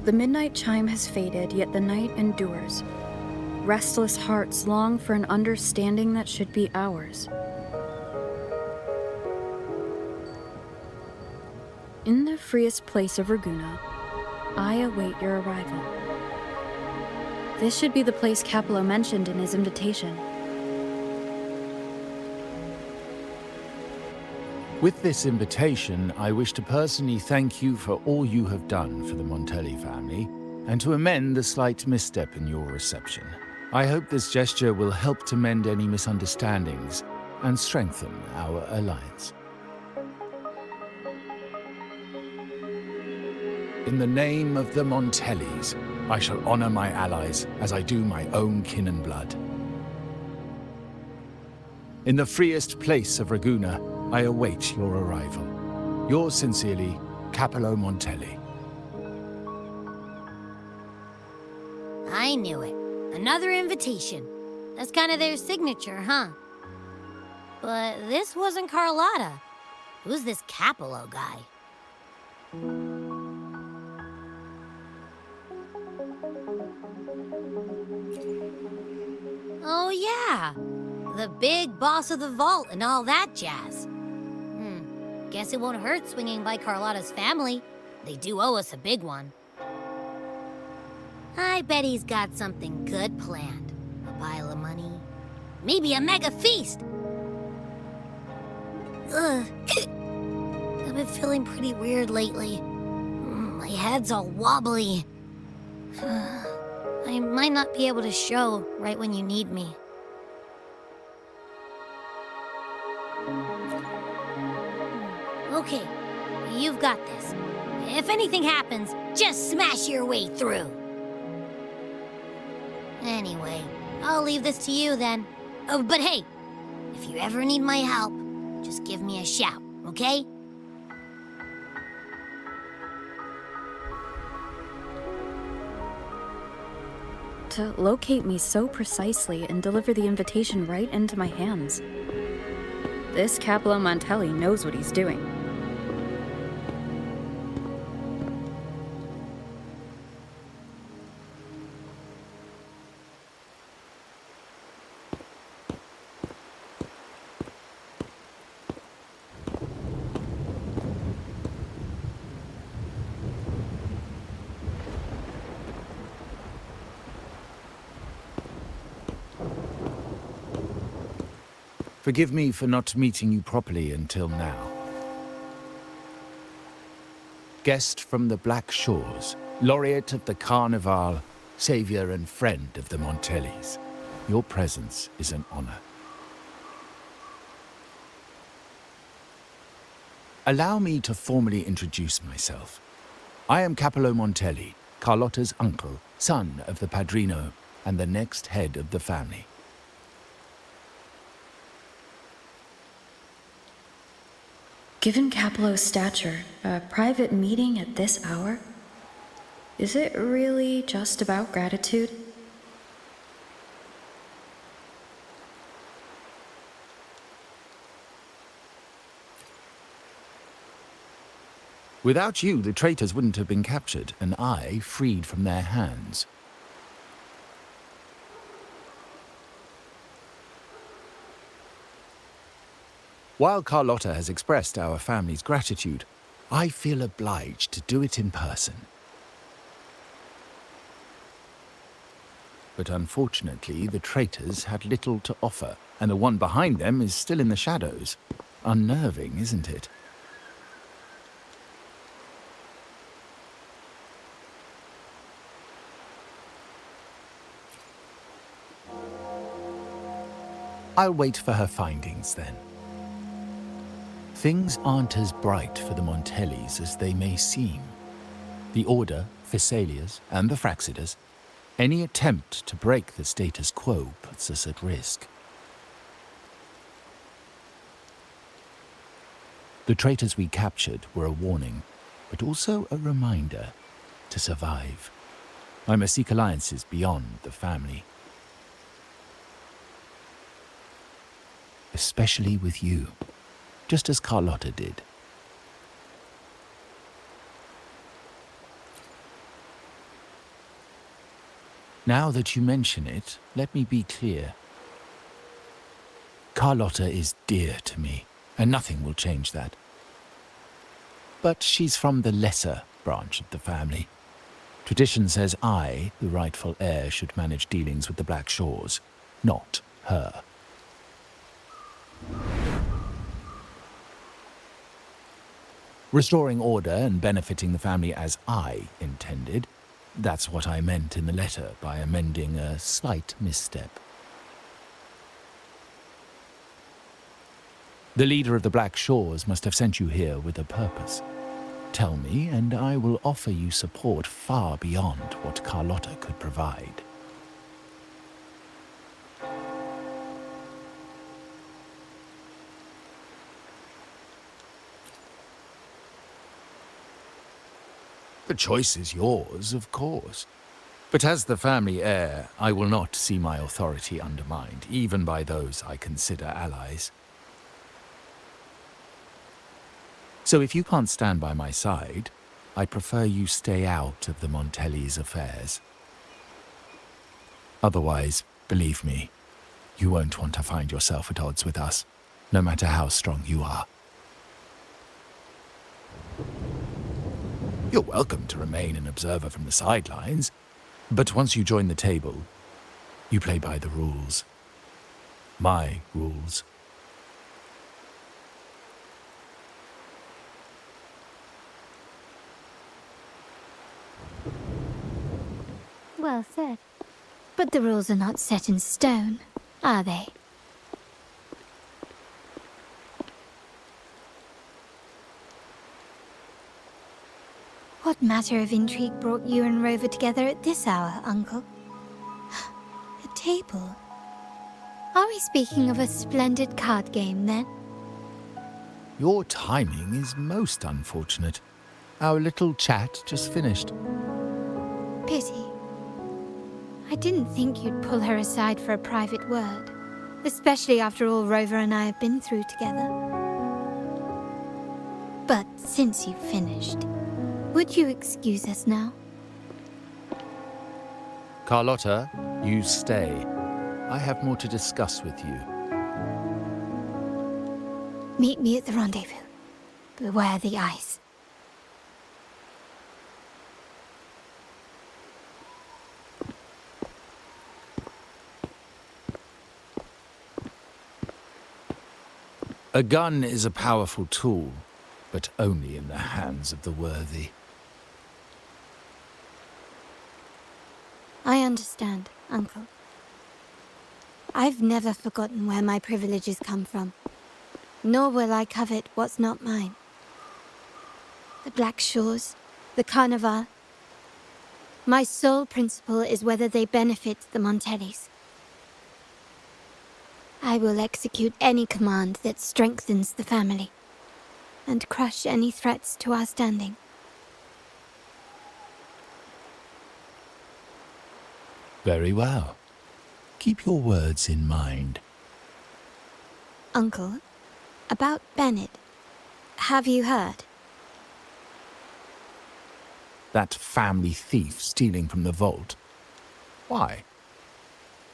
The midnight chime has faded, yet the night endures. Restless hearts long for an understanding that should be ours. In the freest place of Raguna, I await your arrival. This should be the place Capello mentioned in his invitation. With this invitation, I wish to personally thank you for all you have done for the Montelli family, and to amend the slight misstep in your reception. I hope this gesture will help to mend any misunderstandings and strengthen our alliance. In the name of the Montellis, I shall honor my allies as I do my own kin and blood. In the freest place of Raguna, I await your arrival. Yours sincerely, Capello Montelli. I knew it. Another invitation. That's kind of their signature, huh? But this wasn't Carlotta. Who's this Capello guy? Oh yeah, the big boss of the vault and all that jazz. Guess it won't hurt swinging by Carlotta's family. They do owe us a big one. I bet he's got something good planned. A pile of money. Maybe a mega feast! Ugh. I've been feeling pretty weird lately. My head's all wobbly. I might not be able to show right when you need me. Okay, you've got this. If anything happens, just smash your way through. Anyway, I'll leave this to you then. Oh, but hey, if you ever need my help, just give me a shout, okay? To locate me so precisely and deliver the invitation right into my hands. This Capello Montelli knows what he's doing. Forgive me for not meeting you properly until now. Guest from the Black Shores, laureate of the Carnival, savior and friend of the Montellis. Your presence is an honor. Allow me to formally introduce myself. I am Capello Montelli, Carlotta's uncle, son of the Padrino, and the next head of the family. Given Capello's stature, a private meeting at this hour? Is it really just about gratitude? Without you, the traitors wouldn't have been captured, and I freed from their hands. While Carlotta has expressed our family's gratitude, I feel obliged to do it in person. But unfortunately, the traitors had little to offer, and the one behind them is still in the shadows. Unnerving, isn't it? I'll wait for her findings then. Things aren't as bright for the Montellis as they may seem. The Order, Phassalias, and the Fraxidas, any attempt to break the status quo puts us at risk. The traitors we captured were a warning, but also a reminder to survive. I must seek alliances beyond the family. Especially with you. Just as Carlotta did. Now that you mention it, let me be clear. Carlotta is dear to me, and nothing will change that. But she's from the lesser branch of the family. Tradition says I, the rightful heir, should manage dealings with the Black Shores, not her. Restoring order and benefiting the family as I intended, that's what I meant in the letter by amending a slight misstep. The leader of the Black Shores must have sent you here with a purpose. Tell me, and I will offer you support far beyond what Carlotta could provide. The choice is yours, of course. But as the family heir, I will not see my authority undermined, even by those I consider allies. So if you can't stand by my side, I prefer you stay out of the Montelli's affairs. Otherwise, believe me, you won't want to find yourself at odds with us, no matter how strong you are. You're welcome to remain an observer from the sidelines, but once you join the table, you play by the rules. My rules. Well said. But the rules are not set in stone, are they? What matter of intrigue brought you and Rover together at this hour, Uncle? A table? Are we speaking of a splendid card game, then? Your timing is most unfortunate. Our little chat just finished. Pity. I didn't think you'd pull her aside for a private word, especially after all Rover and I have been through together. But since you've finished, would you excuse us now? Carlotta, you stay. I have more to discuss with you. Meet me at the rendezvous. Beware the ice. A gun is a powerful tool, but only in the hands of the worthy. I understand, Uncle. I've never forgotten where my privileges come from, nor will I covet what's not mine. The Black Shores, the Carnival. My sole principle is whether they benefit the Montellis. I will execute any command that strengthens the family, and crush any threats to our standing. Very well. Keep your words in mind. Uncle, about Bennett, have you heard? That family thief stealing from the vault. Why?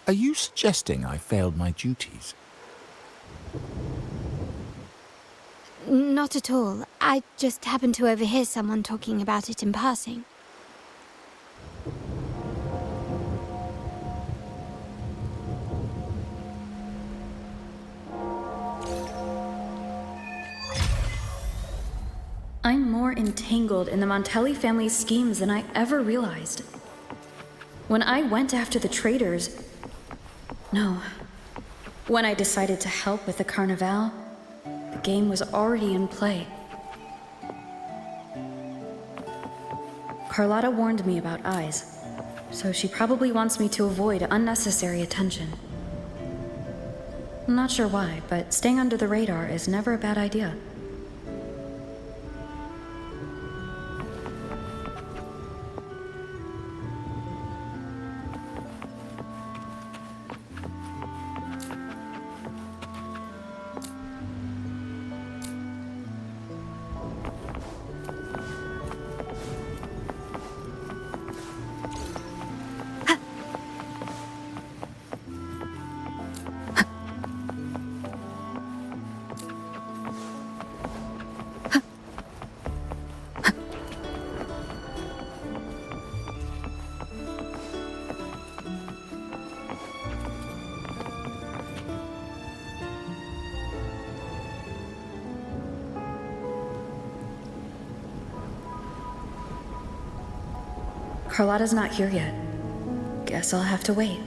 Are you suggesting I failed my duties? Not at all. I just happened to overhear someone talking about it in passing. I'm more entangled in the Montelli family's schemes than I ever realized. When I went after the traitors... No. When I decided to help with the Carnival, the game was already in play. Carlotta warned me about eyes, so she probably wants me to avoid unnecessary attention. I'm not sure why, but staying under the radar is never a bad idea. Carlotta's not here yet. Guess I'll have to wait.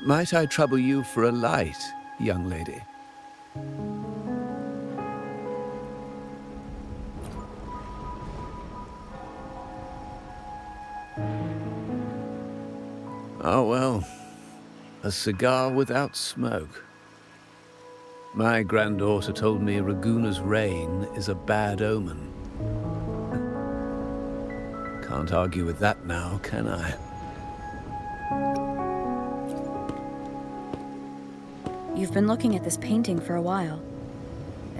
Might I trouble you for a light, young lady? Oh, well, a cigar without smoke. My granddaughter told me Raguna's rain is a bad omen. Can't argue with that now, can I? You've been looking at this painting for a while.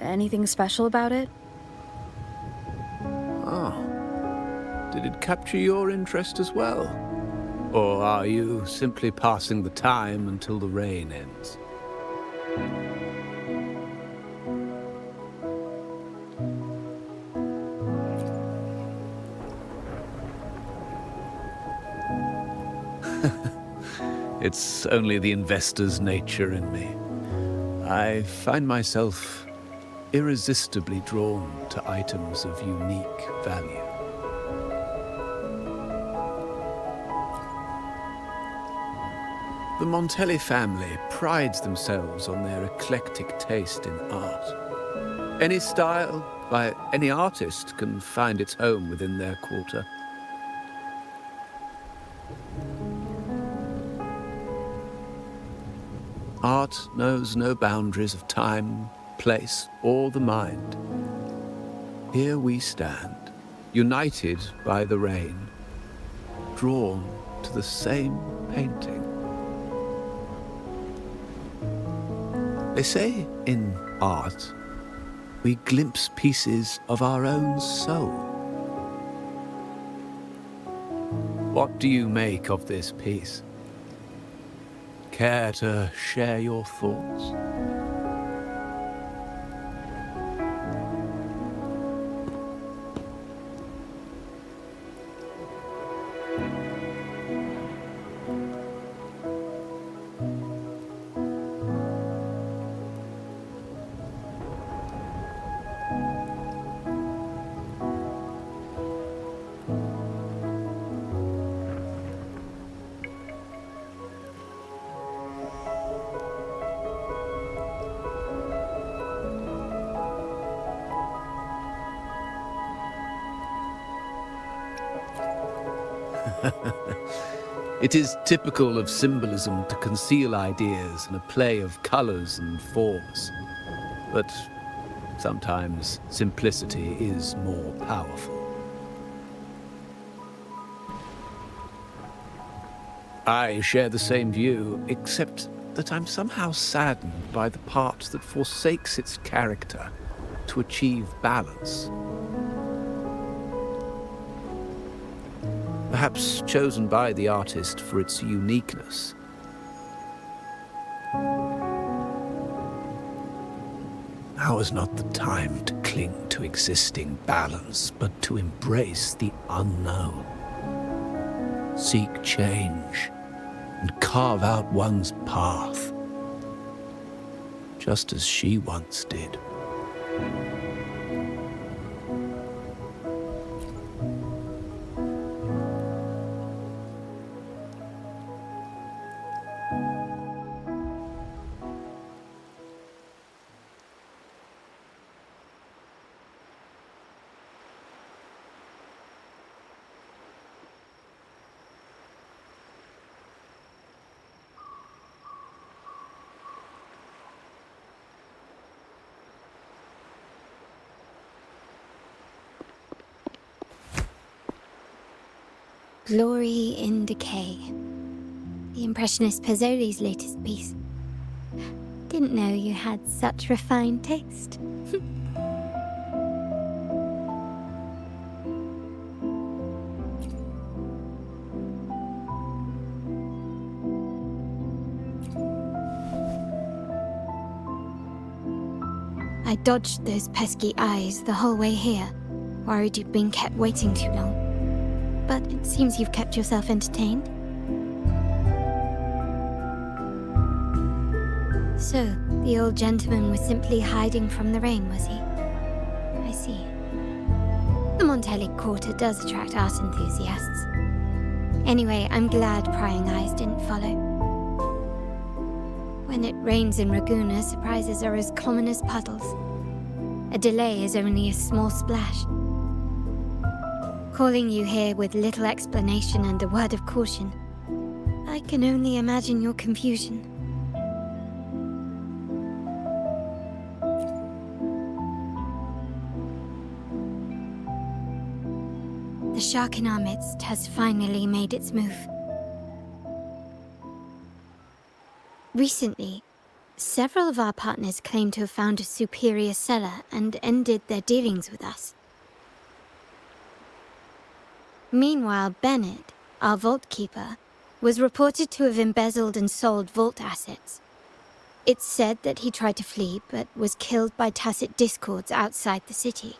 Anything special about it? Oh. Did it capture your interest as well? Or are you simply passing the time until the rain ends? It's only the investor's nature in me. I find myself irresistibly drawn to items of unique value. The Montelli family prides themselves on their eclectic taste in art. Any style by any artist can find its home within their quarter. Art knows no boundaries of time, place, or the mind. Here we stand, united by the rain, drawn to the same painting. They say in art, we glimpse pieces of our own soul. What do you make of this piece? Care to share your thoughts? It is typical of symbolism to conceal ideas in a play of colors and forms. But sometimes simplicity is more powerful. I share the same view, except that I'm somehow saddened by the part that forsakes its character to achieve balance. Perhaps chosen by the artist for its uniqueness. Now is not the time to cling to existing balance, but to embrace the unknown. Seek change and carve out one's path, just as she once did. Glory in Decay. The Impressionist Pazzoli's latest piece. Didn't know you had such refined taste. I dodged those pesky eyes the whole way here, worried you'd been kept waiting too long. But it seems you've kept yourself entertained. So, the old gentleman was simply hiding from the rain, was he? I see. The Montelli Quarter does attract art enthusiasts. Anyway, I'm glad prying eyes didn't follow. When it rains in Ragusa, surprises are as common as puddles. A delay is only a small splash. Calling you here with little explanation and a word of caution, I can only imagine your confusion. The shark in our midst has finally made its move. Recently, several of our partners claimed to have found a superior cellar and ended their dealings with us. Meanwhile, Bennett, our vault keeper, was reported to have embezzled and sold vault assets. It's said that he tried to flee, but was killed by tacit discords outside the city.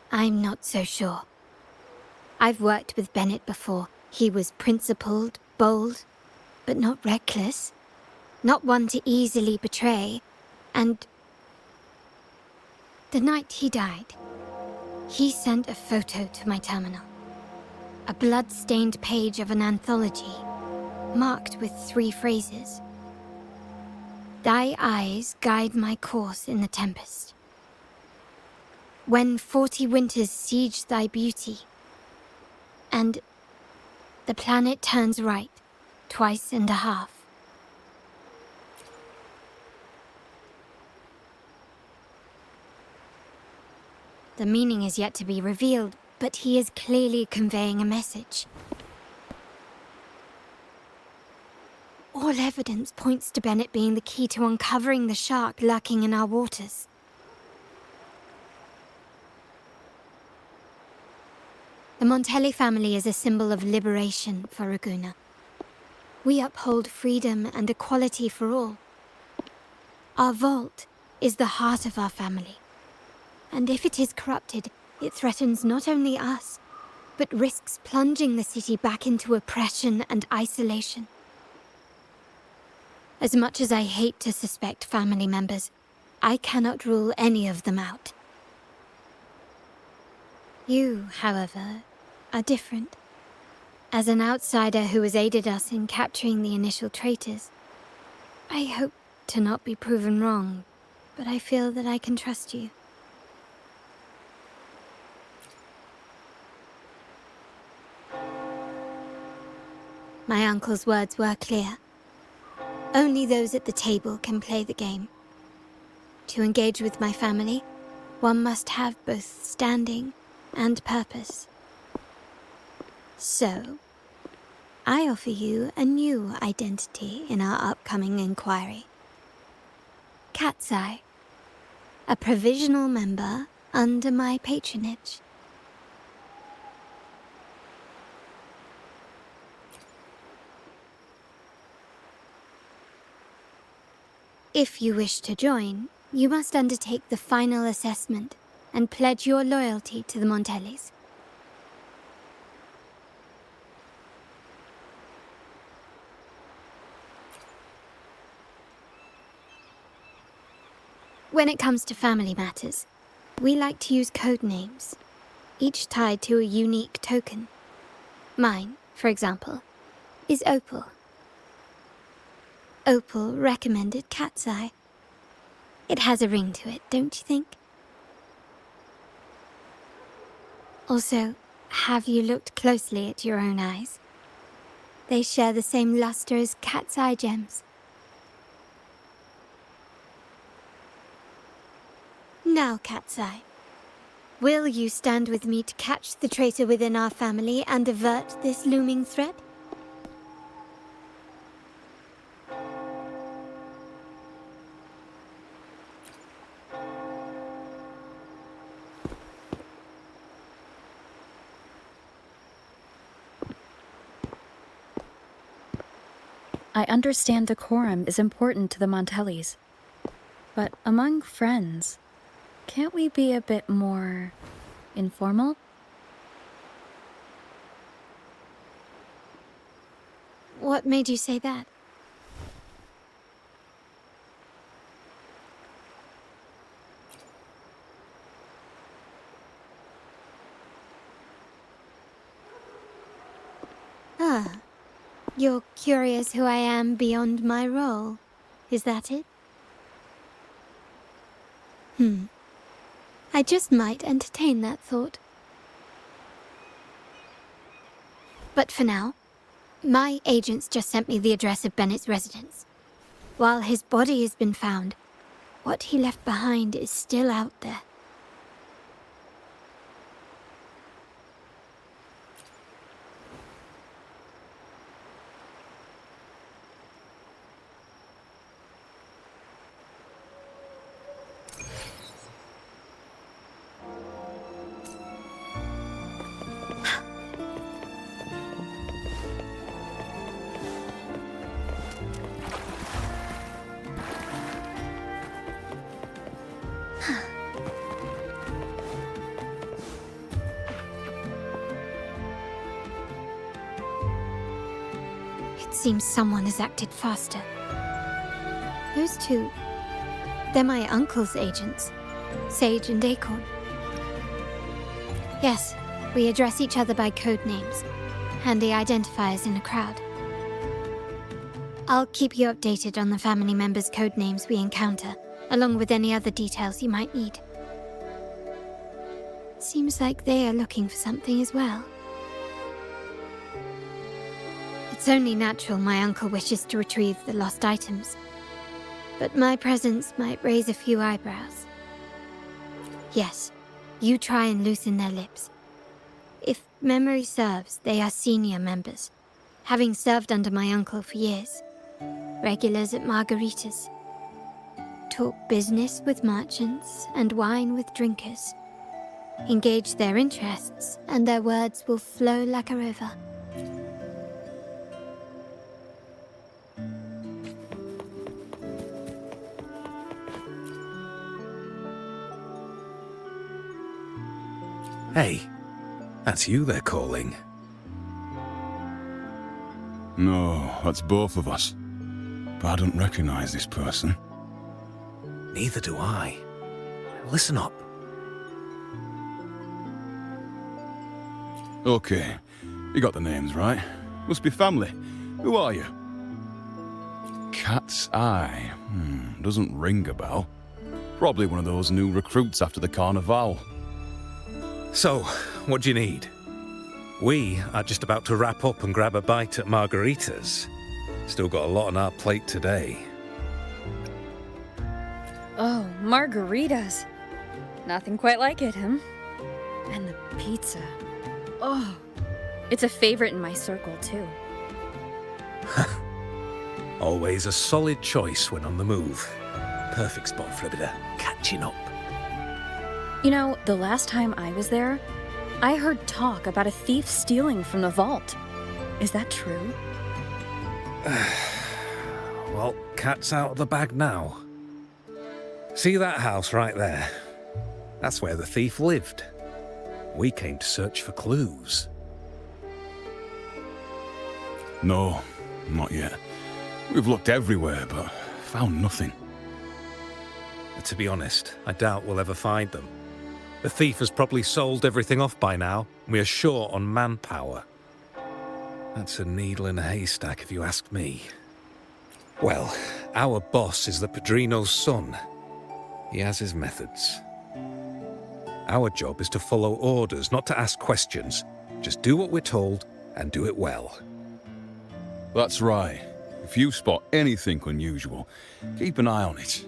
I'm not so sure. I've worked with Bennett before. He was principled, bold, but not reckless. Not one to easily betray. And the night he died, he sent a photo to my terminal. A blood-stained page of an anthology, marked with 3 phrases. Thy eyes guide my course in the tempest. When 40 winters siege thy beauty, and the planet turns right, twice and a half. The meaning is yet to be revealed, but he is clearly conveying a message. All evidence points to Bennett being the key to uncovering the shark lurking in our waters. The Montelli family is a symbol of liberation for Ragusa. We uphold freedom and equality for all. Our vault is the heart of our family. And if it is corrupted, it threatens not only us, but risks plunging the city back into oppression and isolation. As much as I hate to suspect family members, I cannot rule any of them out. You, however, are different. As an outsider who has aided us in capturing the initial traitors, I hope to not be proven wrong, but I feel that I can trust you. My uncle's words were clear. Only those at the table can play the game. To engage with my family, one must have both standing and purpose. So, I offer you a new identity in our upcoming inquiry. Cat's Eye, a provisional member under my patronage. If you wish to join, you must undertake the final assessment and pledge your loyalty to the Montellis. When it comes to family matters, we like to use code names, each tied to a unique token. Mine, for example, is Opal. Opal recommended Cat's Eye. It has a ring to it, don't you think? Also, have you looked closely at your own eyes? They share the same luster as Cat's Eye gems. Now, Cat's Eye, will you stand with me to catch the traitor within our family and avert this looming threat? I understand decorum is important to the Montellis, but among friends, can't we be a bit more informal? What made you say that? Ah, you're curious who I am beyond my role. Is that it? I just might entertain that thought. But for now, my agents just sent me the address of Bennett's residence. While his body has been found, what he left behind is still out there. Seems someone has acted faster. Those two, they're my uncle's agents, Sage and Acorn. Yes, we address each other by code names, handy identifiers in a crowd. I'll keep you updated on the family members' code names we encounter, along with any other details you might need. Seems like they are looking for something as well. It's only natural my uncle wishes to retrieve the lost items, but my presence might raise a few eyebrows. Yes, you try and loosen their lips. If memory serves, they are senior members, having served under my uncle for years. Regulars at margaritas. Talk business with merchants and wine with drinkers. Engage their interests, and their words will flow like a river. Hey, that's you they're calling. No, that's both of us. But I don't recognize this person. Neither do I. Listen up. Okay, you got the names right. Must be family. Who are you? Cat's Eye. Doesn't ring a bell. Probably one of those new recruits after the carnival. So, what do you need? We are just about to wrap up and grab a bite at margaritas. Still got a lot on our plate today. Oh, margaritas. Nothing quite like it, huh? And the pizza. Oh, it's a favorite in my circle, too. Always a solid choice when on the move. Perfect spot for a bit of catching up. You know, the last time I was there, I heard talk about a thief stealing from the vault. Is that true? Well, cat's out of the bag now. See that house right there? That's where the thief lived. We came to search for clues. No, not yet. We've looked everywhere, but found nothing. To be honest, I doubt we'll ever find them. The thief has probably sold everything off by now. We are short on manpower. That's a needle in a haystack, if you ask me. Well, our boss is the Padrino's son. He has his methods. Our job is to follow orders, not to ask questions. Just do what we're told, and do it well. That's right. If you spot anything unusual, keep an eye on it.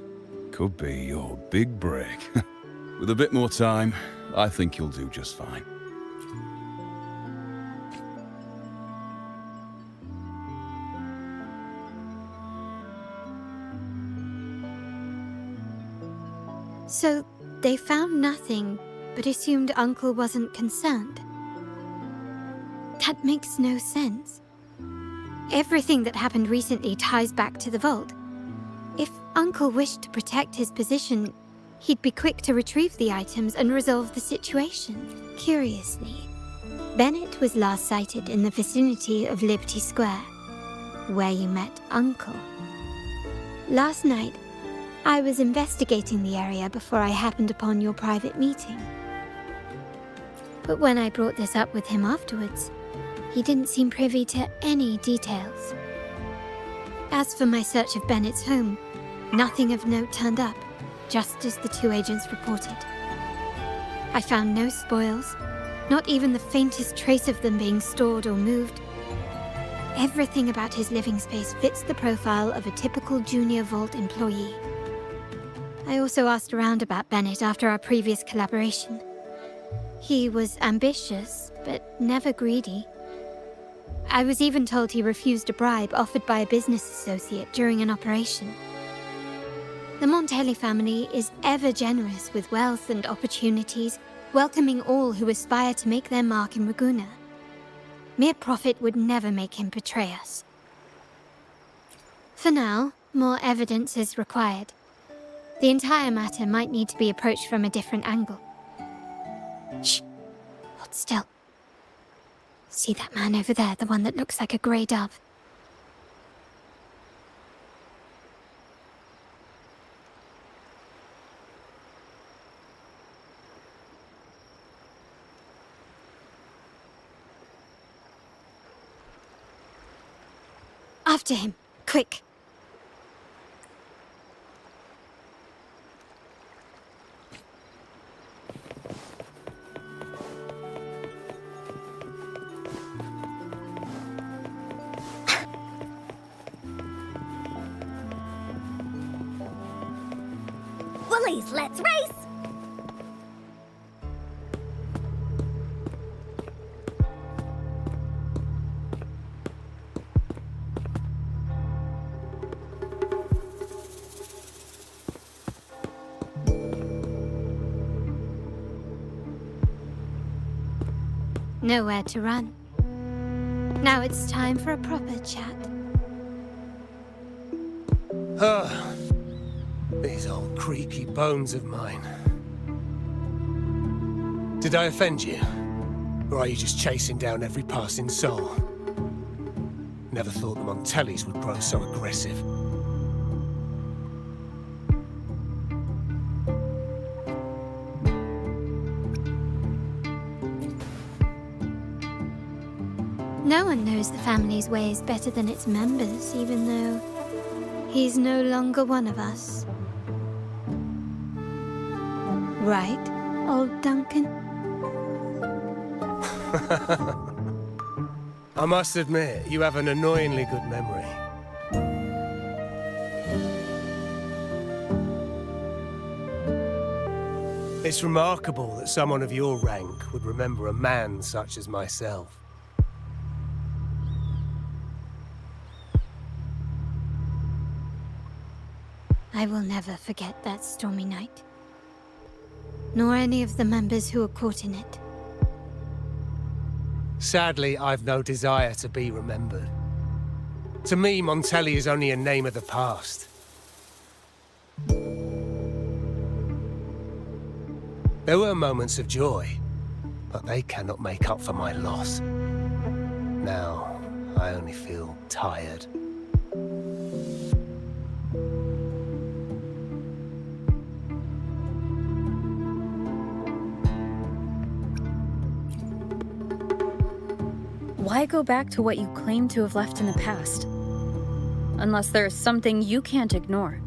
Could be your big break. With a bit more time, I think you'll do just fine. So, they found nothing, but assumed Uncle wasn't concerned. That makes no sense. Everything that happened recently ties back to the vault. If Uncle wished to protect his position, he'd be quick to retrieve the items and resolve the situation. Curiously, Bennett was last sighted in the vicinity of Liberty Square, where you met Uncle. Last night, I was investigating the area before I happened upon your private meeting. But when I brought this up with him afterwards, he didn't seem privy to any details. As for my search of Bennett's home, nothing of note turned up, just as the two agents reported. I found no spoils, not even the faintest trace of them being stored or moved. Everything about his living space fits the profile of a typical junior vault employee. I also asked around about Bennett after our previous collaboration. He was ambitious, but never greedy. I was even told he refused a bribe offered by a business associate during an operation. The Montelli family is ever generous with wealth and opportunities, welcoming all who aspire to make their mark in Ragusa. Mere profit would never make him betray us. For now, more evidence is required. The entire matter might need to be approached from a different angle. Shh! Hold still. See that man over there, the one that looks like a grey dove? After him, quick! Bullies, let's race! Nowhere to run. Now it's time for a proper chat. These old creaky bones of mine. Did I offend you? Or are you just chasing down every passing soul? Never thought the Montellis would grow so aggressive. No one knows the family's ways better than its members, even though he's no longer one of us. Right, old Duncan? I must admit, you have an annoyingly good memory. It's remarkable that someone of your rank would remember a man such as myself. I will never forget that stormy night. Nor any of the members who were caught in it. Sadly, I've no desire to be remembered. To me, Montelli is only a name of the past. There were moments of joy, but they cannot make up for my loss. Now, I only feel tired. Why go back to what you claim to have left in the past? Unless there's something you can't ignore.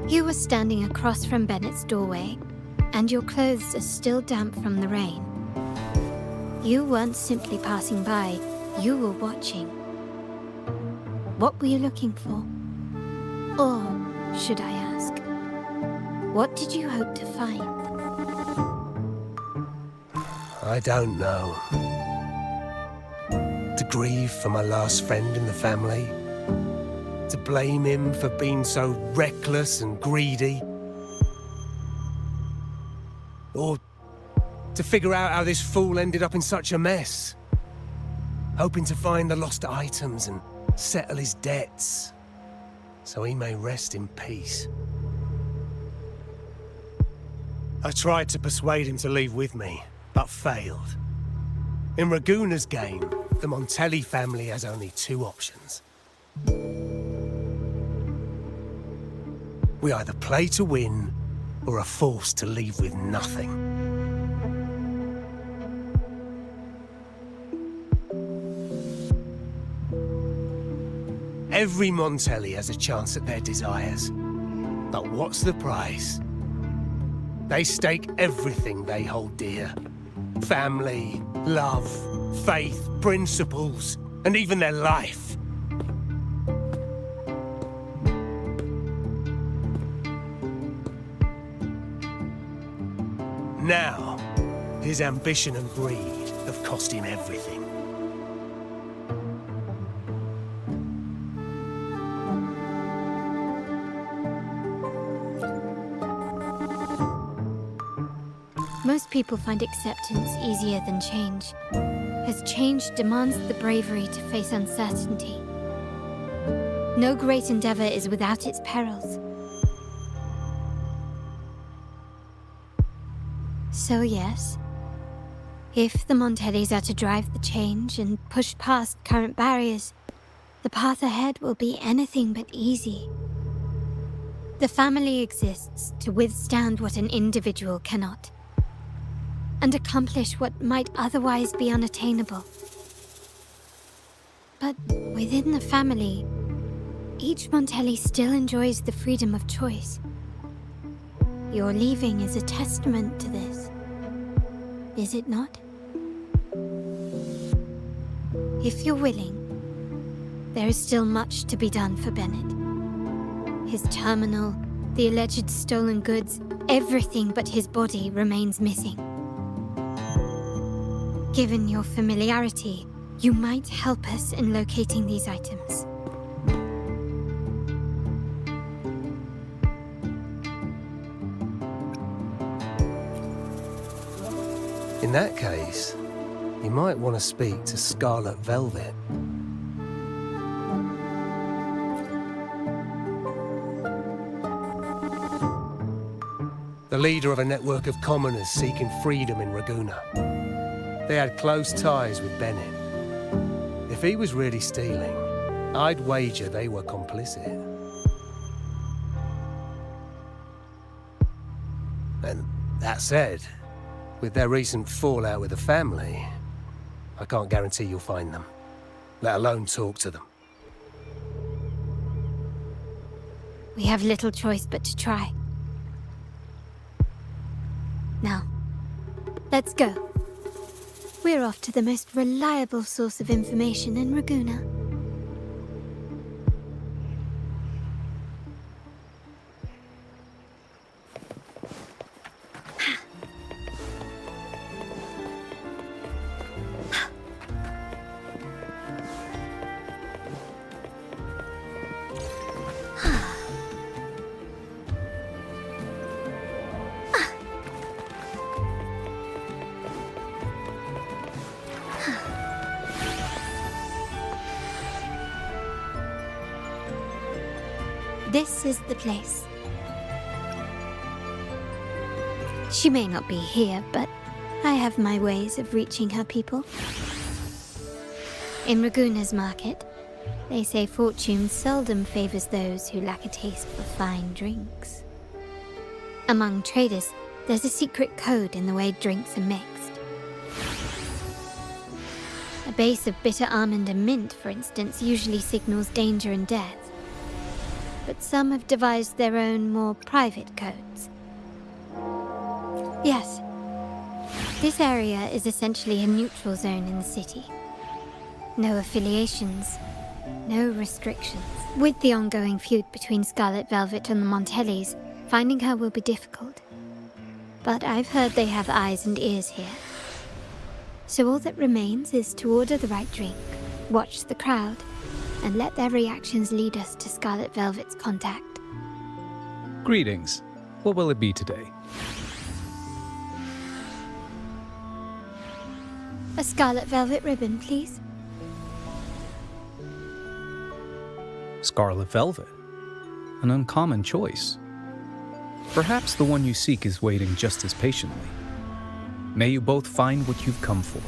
You were standing across from Bennett's doorway, and your clothes are still damp from the rain. You weren't simply passing by, you were watching. What were you looking for? Or, should I ask, What did you hope to find? I don't know. To grieve for my last friend in the family? To blame him for being so reckless and greedy? Or to figure out how this fool ended up in such a mess? Hoping to find the lost items and settle his debts, so he may rest in peace. I tried to persuade him to leave with me, but failed. In Raguna's game, the Montelli family has only two options. We either play to win, or are forced to leave with nothing. Every Montelli has a chance at their desires. But what's the price? They stake everything they hold dear. Family, love, faith, principles, and even their life. Now, his ambition and greed have cost him everything. Most people find acceptance easier than change, as change demands the bravery to face uncertainty. No great endeavor is without its perils. So yes, if the Montellis are to drive the change and push past current barriers, the path ahead will be anything but easy. The family exists to withstand what an individual cannot, and accomplish what might otherwise be unattainable. But within the family, each Montelli still enjoys the freedom of choice. Your leaving is a testament to this, is it not? If you're willing, there is still much to be done for Bennett. His terminal, the alleged stolen goods, everything but his body remains missing. Given your familiarity, you might help us in locating these items. In that case, you might want to speak to Scarlet Velvet. The leader of a network of commoners seeking freedom in Raguna. They had close ties with Bennett. If he was really stealing, I'd wager they were complicit. And that said, with their recent fallout with the family, I can't guarantee you'll find them, let alone talk to them. We have little choice but to try. Now, let's go. We're off to the most reliable source of information in Raguna. This is the place. She may not be here, but I have my ways of reaching her people. In Raguna's market, they say fortune seldom favors those who lack a taste for fine drinks. Among traders, there's a secret code in the way drinks are mixed. A base of bitter almond and mint, for instance, usually signals danger and death. But some have devised their own more private codes. Yes, this area is essentially a neutral zone in the city. No affiliations, no restrictions. With the ongoing feud between Scarlet Velvet and the Montellis, Finding her will be difficult, but I've heard they have eyes and ears here. So all that remains is to order the right drink, watch the crowd, and let their reactions lead us to Scarlet Velvet's contact. Greetings. What will it be today? A Scarlet Velvet ribbon, please. Scarlet Velvet. An uncommon choice. Perhaps the one you seek is waiting just as patiently. May you both find what you've come for.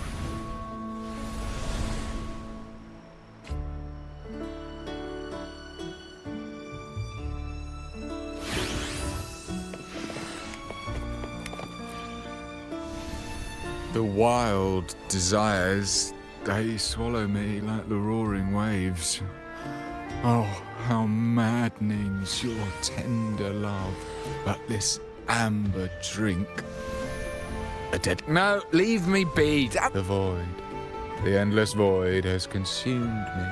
The wild desires, they swallow me like the roaring waves. Oh, how maddening's your tender love, but this amber drink. No, leave me be. The void, the endless void has consumed me.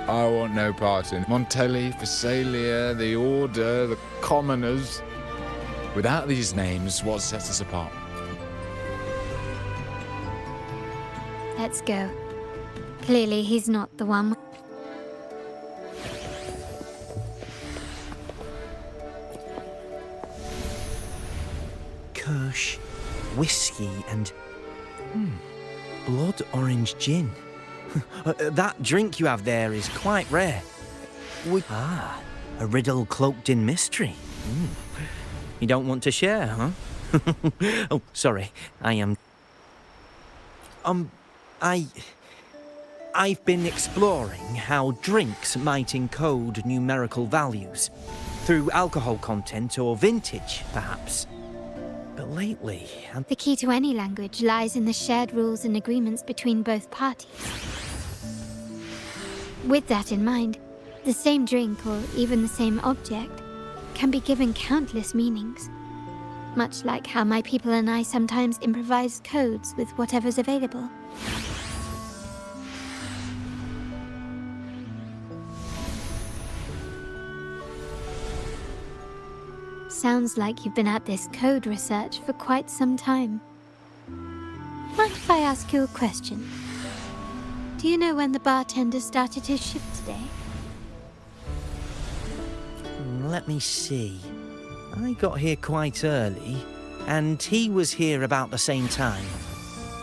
I want no part in Montelli, Phasalia, the Order, the Commoners. Without these names, what sets us apart? Let's go. Clearly, he's not the one. Kirsch, whiskey, and blood orange gin. That drink you have there is quite rare. A riddle cloaked in mystery. You don't want to share, huh? Oh, sorry. I've been exploring how drinks might encode numerical values. Through alcohol content or vintage, perhaps. But lately... The key to any language lies in the shared rules and agreements between both parties. With that in mind, the same drink, or even the same object, can be given countless meanings. Much like how my people and I sometimes improvise codes with whatever's available. Sounds like you've been at this code research for quite some time. Mind if I ask you a question? Do you know when the bartender started his shift today? Let me see. I got here quite early, and he was here about the same time.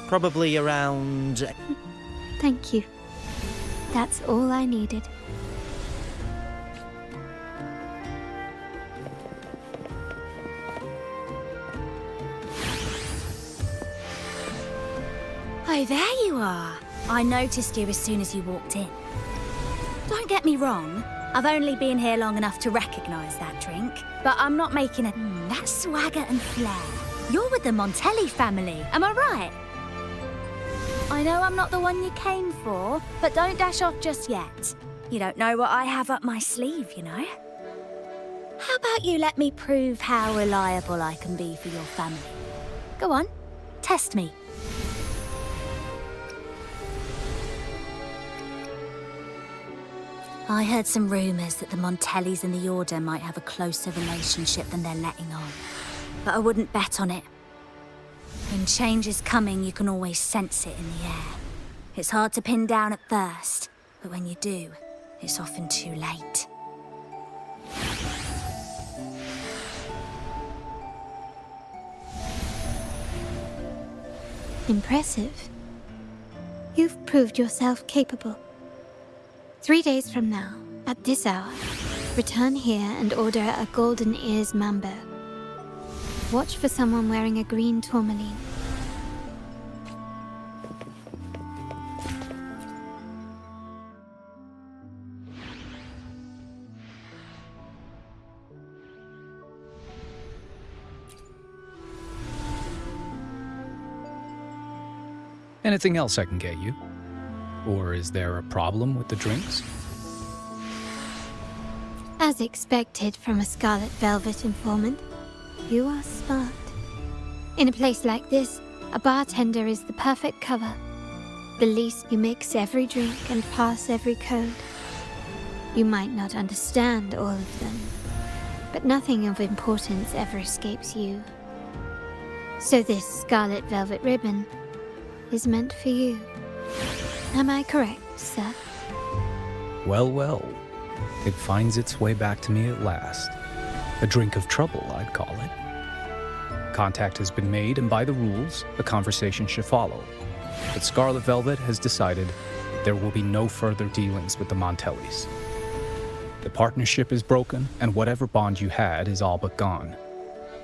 Probably around... Thank you. That's all I needed. Oh, there you are. I noticed you as soon as you walked in. Don't get me wrong, I've only been here long enough to recognise that drink, but I'm not making that swagger and flair. You're with the Montelli family, am I right? I know I'm not the one you came for, but don't dash off just yet. You don't know what I have up my sleeve, you know? How about you let me prove how reliable I can be for your family? Go on, test me. I heard some rumours that the Montellis and the Order might have a closer relationship than they're letting on. But I wouldn't bet on it. When change is coming, you can always sense it in the air. It's hard to pin down at first, but when you do, it's often too late. Impressive. You've proved yourself capable. 3 days from now, at this hour, return here and order a golden ears mambo. Watch for someone wearing a green tourmaline. Anything else I can get you? Or is there a problem with the drinks? As expected from a Scarlet Velvet informant, you are smart. In a place like this, a bartender is the perfect cover. The least you mix every drink and pass every code. You might not understand all of them, But nothing of importance ever escapes you. So this scarlet velvet ribbon is meant for you. Am I correct, sir? Well, well. It finds its way back to me at last. A drink of trouble, I'd call it. Contact has been made, and by the rules, a conversation should follow. But Scarlet Velvet has decided there will be no further dealings with the Montellis. The partnership is broken, and whatever bond you had is all but gone.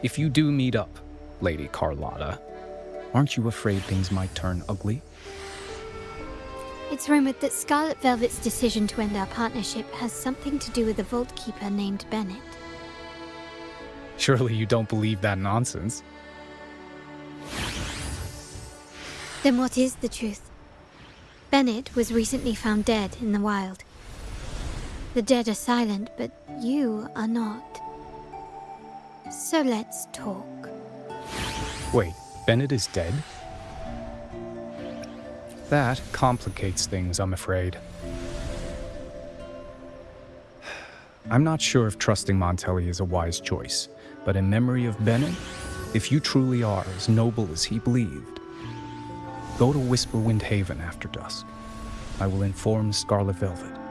If you do meet up, Lady Carlotta, aren't you afraid things might turn ugly? It's rumored that Scarlet Velvet's decision to end our partnership has something to do with a vault keeper named Bennett. Surely you don't believe that nonsense. Then what is the truth? Bennett was recently found dead in the wild. The dead are silent, but you are not. So let's talk. Wait, Bennett is dead? That complicates things, I'm afraid. I'm not sure if trusting Montelli is a wise choice, but in memory of Bennett, if you truly are as noble as he believed, go to Whisperwind Haven after dusk. I will inform Scarlet Velvet.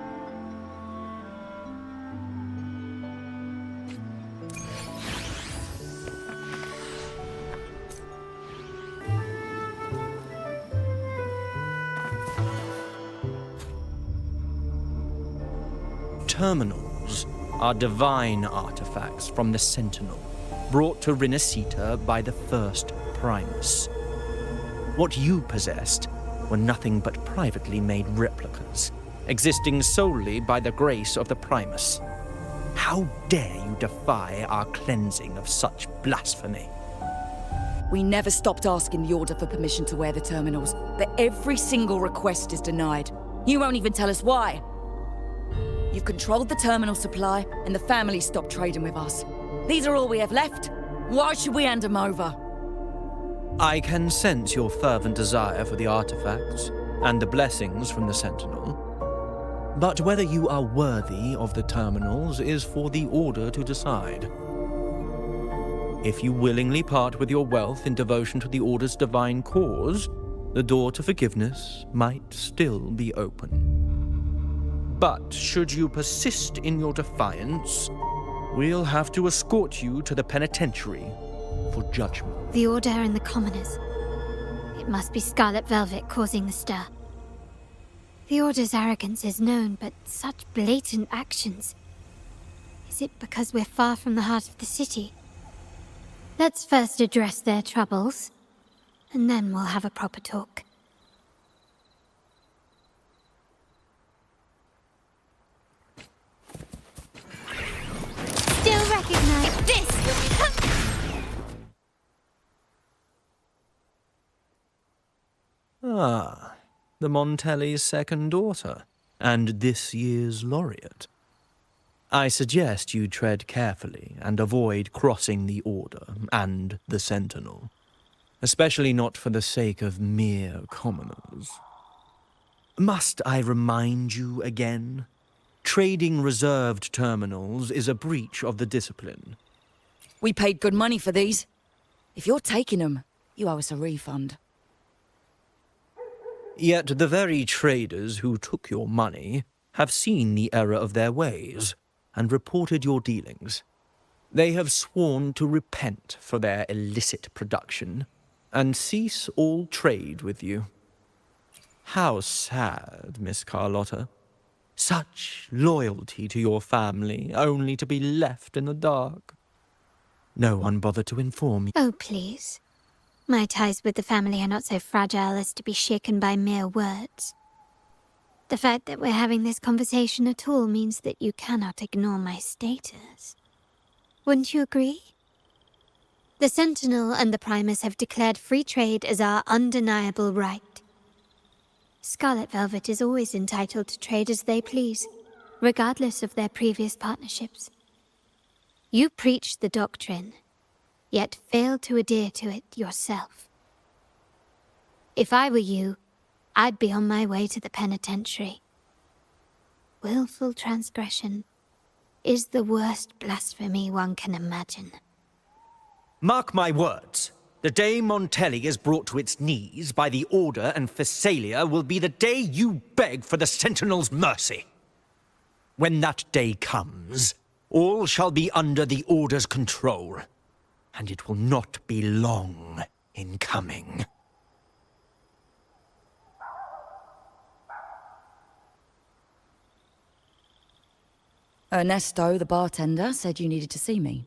Terminals are divine artifacts from the Sentinel, brought to Rinascita by the first Primus. What you possessed were nothing but privately made replicas, existing solely by the grace of the Primus. How dare you defy our cleansing of such blasphemy? We never stopped asking the Order for permission to wear the terminals, but every single request is denied. You won't even tell us why. You've controlled the terminal supply, and the family stopped trading with us. These are all we have left. Why should we hand them over? I can sense your fervent desire for the artifacts and the blessings from the Sentinel. But whether you are worthy of the terminals is for the Order to decide. If you willingly part with your wealth in devotion to the Order's divine cause, the door to forgiveness might still be open. But should you persist in your defiance, we'll have to escort you to the penitentiary for judgment. The Order and the commoners. It must be Scarlet Velvet causing the stir. The Order's arrogance is known, but such blatant actions. Is it because we're far from the heart of the city? Let's first address their troubles, and then we'll have a proper talk. Still recognize this! Ah, the Montelli's second daughter, and this year's laureate. I suggest you tread carefully and avoid crossing the Order and the Sentinel, especially not for the sake of mere commoners. Must I remind you again? Trading reserved terminals is a breach of the discipline. We paid good money for these. If you're taking them, you owe us a refund. Yet the very traders who took your money have seen the error of their ways and reported your dealings. They have sworn to repent for their illicit production and cease all trade with you. How sad, Miss Carlotta. Such loyalty to your family, only to be left in the dark. No one bothered to inform you. Oh, please. My ties with the family are not so fragile as to be shaken by mere words. The fact that we're having this conversation at all means that you cannot ignore my status. Wouldn't you agree? The Sentinel and the Primus have declared free trade as our undeniable right. Scarlet Velvet is always entitled to trade as they please, regardless of their previous partnerships. You preach the doctrine, yet fail to adhere to it yourself. If I were you, I'd be on my way to the penitentiary. Willful transgression is the worst blasphemy one can imagine. Mark my words. The day Montelli is brought to its knees by the Order and Phasalia will be the day you beg for the Sentinel's mercy. When that day comes, all shall be under the Order's control, and it will not be long in coming. Ernesto, the bartender, said you needed to see me.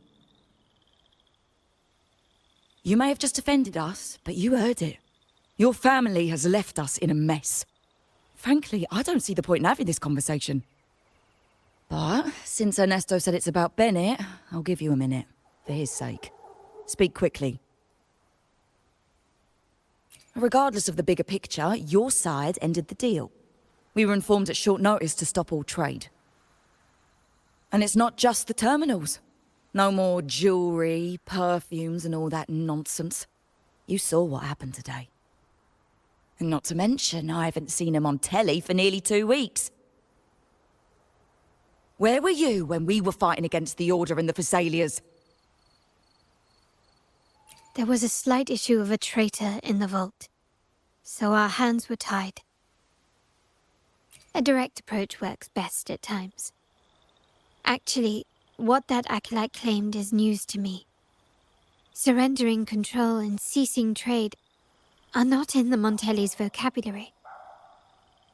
You may have just offended us, but you heard it. Your family has left us in a mess. Frankly, I don't see the point in having this conversation. But since Ernesto said it's about Bennett, I'll give you a minute, for his sake. Speak quickly. Regardless of the bigger picture, your side ended the deal. We were informed at short notice to stop all trade. And it's not just the terminals. No more jewelry, perfumes, and all that nonsense. You saw what happened today. And not to mention, I haven't seen him on telly for nearly 2 weeks. Where were you when we were fighting against the Order and the Phasalias? There was a slight issue of a traitor in the vault, so our hands were tied. A direct approach works best at times. Actually, what that acolyte claimed is news to me. Surrendering control and ceasing trade are not in the Montelli's vocabulary.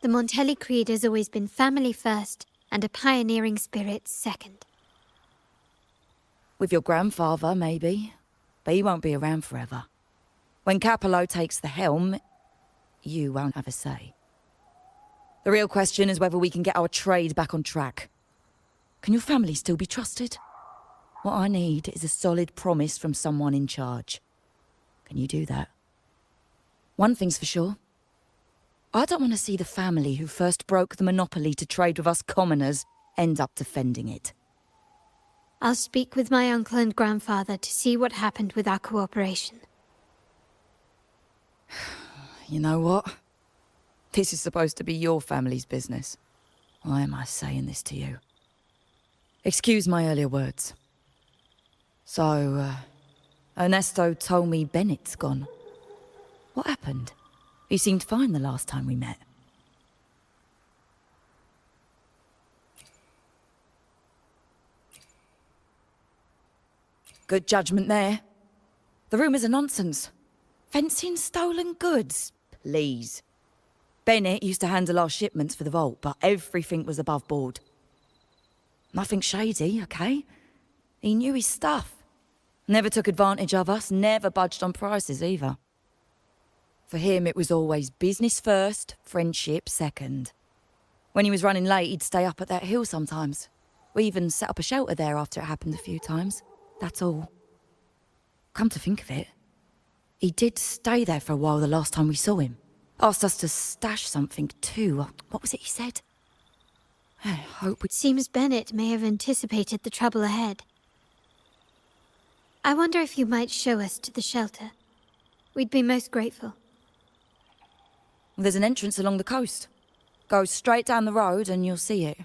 The Montelli creed has always been family first and a pioneering spirit second. With your grandfather, maybe. But he won't be around forever. When Capello takes the helm, you won't have a say. The real question is whether we can get our trade back on track. Can your family still be trusted? What I need is a solid promise from someone in charge. Can you do that? One thing's for sure. I don't want to see the family who first broke the monopoly to trade with us commoners end up defending it. I'll speak with my uncle and grandfather to see what happened with our cooperation. You know what? This is supposed to be your family's business. Why am I saying this to you? Excuse my earlier words. So, Ernesto told me Bennett's gone. What happened? He seemed fine the last time we met. Good judgment there. The rumours are nonsense. Fencing stolen goods, please. Bennett used to handle our shipments for the vault, but everything was above board. Nothing shady, okay? He knew his stuff. Never took advantage of us, never budged on prices either. For him, it was always business first, friendship second. When he was running late, he'd stay up at that hill sometimes. We even set up a shelter there after it happened a few times. That's all. Come to think of it, he did stay there for a while the last time we saw him. Asked us to stash something too. What was it he said? I hope It seems Bennett may have anticipated the trouble ahead. I wonder if you might show us to the shelter. We'd be most grateful. There's an entrance along the coast. Go straight down the road and you'll see it.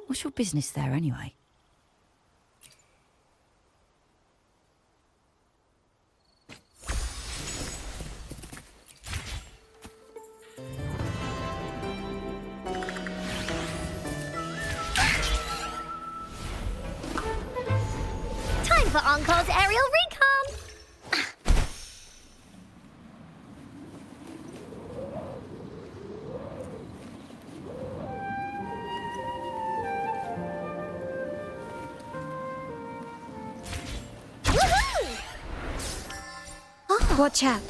What's your business there anyway? Time for Encla's aerial recon! Watch out.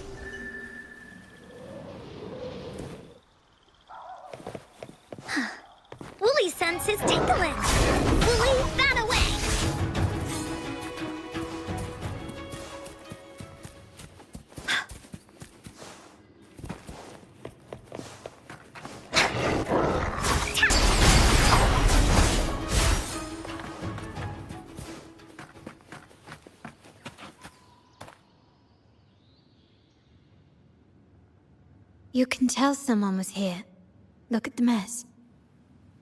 Wooly's sense is tingling. Wooly, that away! You can tell someone was here. Look at the mess.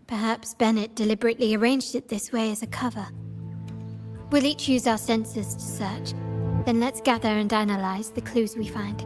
Perhaps Bennett deliberately arranged it this way as a cover. We'll each use our senses to search. Then let's gather and analyze the clues we find.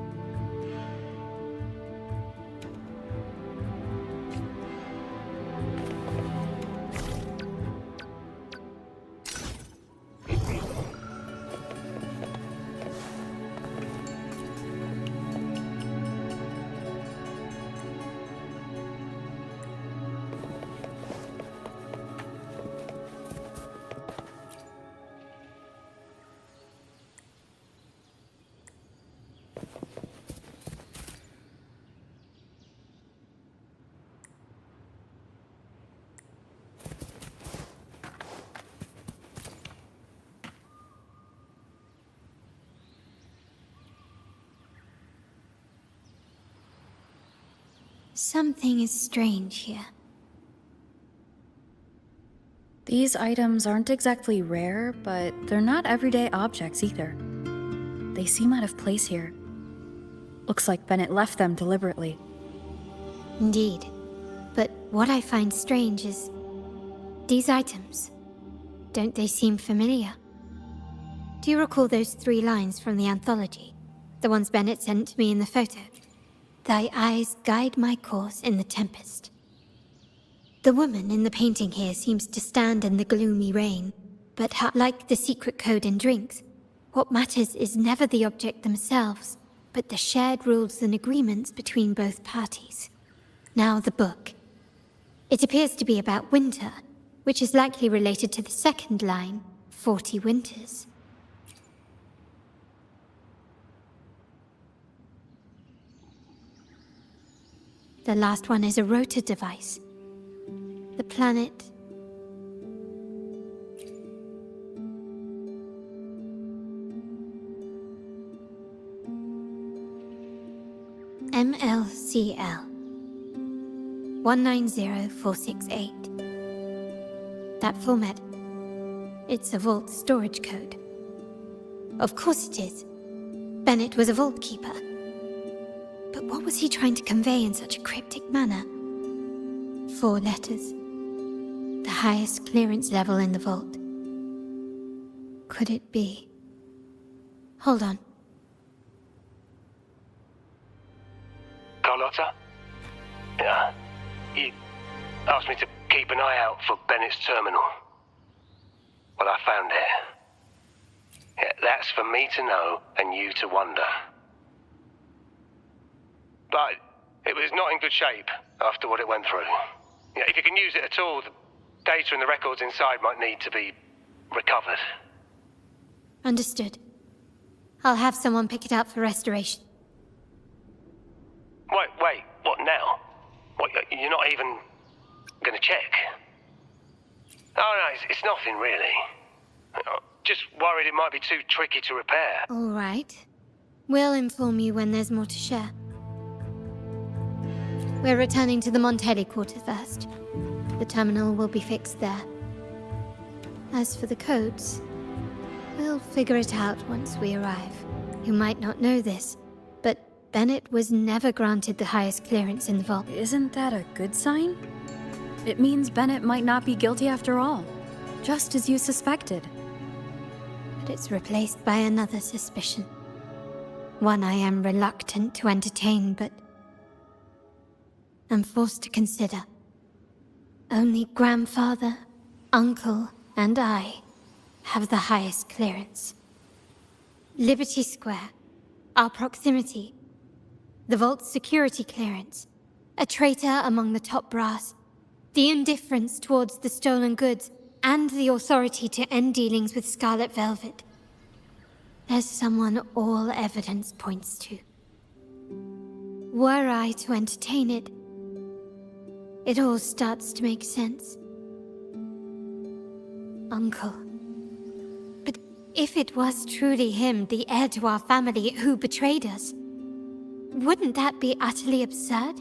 Something is strange here. These items aren't exactly rare, but they're not everyday objects either. They seem out of place here. Looks like Bennett left them deliberately. Indeed. But what I find strange is... these items. Don't they seem familiar? Do you recall those 3 lines from the anthology? The ones Bennett sent to me in the photo? Thy eyes guide my course in the tempest. The woman in the painting here seems to stand in the gloomy rain, but like the secret code in drinks, what matters is never the object themselves, but the shared rules and agreements between both parties. Now the book. It appears to be about winter, which is likely related to the second line, 40 winters. The last one is a rotor device. The planet... MLCL 190468. That format. It's a vault storage code. Of course it is. Bennett was a vault keeper. But what was he trying to convey in such a cryptic manner? 4 letters. The highest clearance level in the vault. Could it be? Hold on. Carlotta? Yeah. You asked me to keep an eye out for Bennett's terminal. Well, I found it. Yeah, that's for me to know and you to wonder. But it was not in good shape after what it went through. Yeah, if you can use it at all, the data and the records inside might need to be recovered. Understood. I'll have someone pick it up for restoration. Wait, what now? What, you're not even gonna check? Oh no, it's nothing really. Just worried it might be too tricky to repair. All right. We'll inform you when there's more to share. We're returning to the Montelli quarter first. The terminal will be fixed there. As for the codes, we'll figure it out once we arrive. You might not know this, but Bennett was never granted the highest clearance in the vault. Isn't that a good sign? It means Bennett might not be guilty after all, just as you suspected. But it's replaced by another suspicion. One I am reluctant to entertain, but I'm forced to consider. Only grandfather, uncle, and I have the highest clearance. Liberty Square, our proximity, the vault's security clearance, a traitor among the top brass, the indifference towards the stolen goods, and the authority to end dealings with Scarlet Velvet. There's someone all evidence points to. Were I to entertain it, it all starts to make sense. Uncle. But if it was truly him, the heir to our family, who betrayed us, wouldn't that be utterly absurd?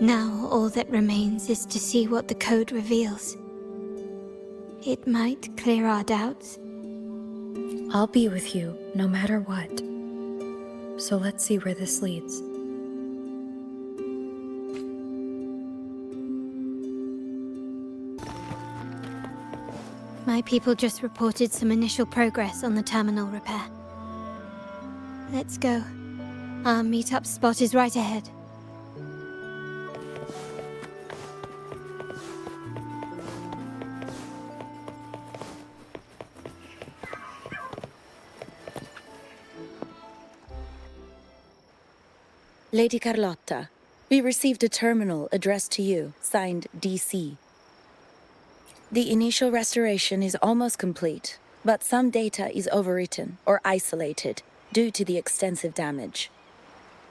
Now all that remains is to see what the code reveals. It might clear our doubts. I'll be with you, no matter what. So let's see where this leads. My people just reported some initial progress on the terminal repair. Let's go. Our meetup spot is right ahead. Lady Carlotta, we received a terminal addressed to you, signed DC. The initial restoration is almost complete, but some data is overwritten or isolated due to the extensive damage.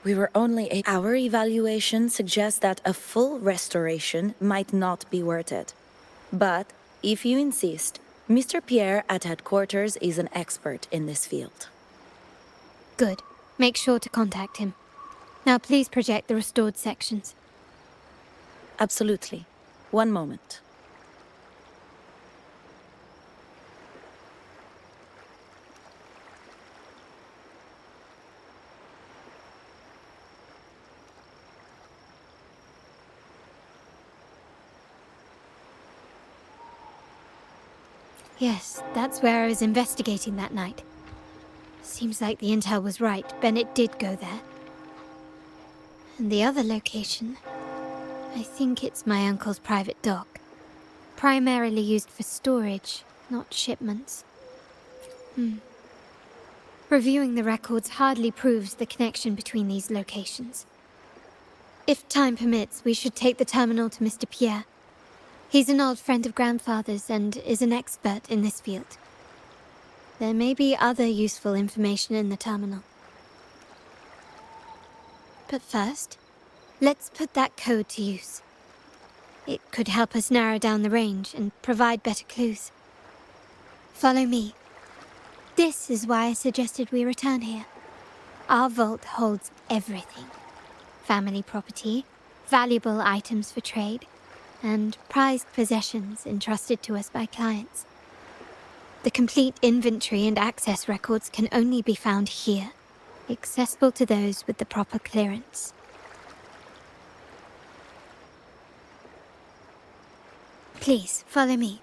Our evaluation suggests that a full restoration might not be worth it. But, if you insist, Mr. Pierre at headquarters is an expert in this field. Good. Make sure to contact him. Now please project the restored sections. Absolutely. One moment. Yes, that's where I was investigating that night. Seems like the intel was right. Bennett did go there. And the other location, I think it's my uncle's private dock. Primarily used for storage, not shipments. Reviewing the records hardly proves the connection between these locations. If time permits, we should take the terminal to Mr. Pierre. He's an old friend of Grandfather's and is an expert in this field. There may be other useful information in the terminal. But first, let's put that code to use. It could help us narrow down the range and provide better clues. Follow me. This is why I suggested we return here. Our vault holds everything. Family property, valuable items for trade, and prized possessions entrusted to us by clients. The complete inventory and access records can only be found here, accessible to those with the proper clearance. Please, follow me.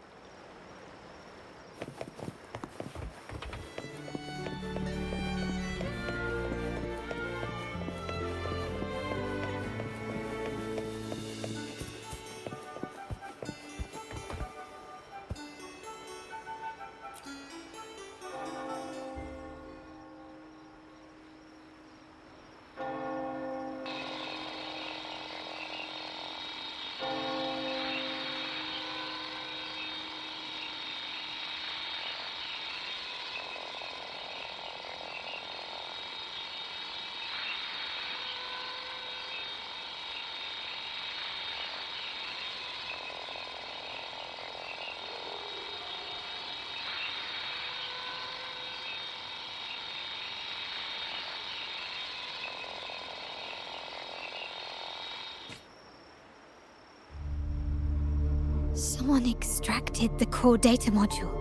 Someone extracted the core data module.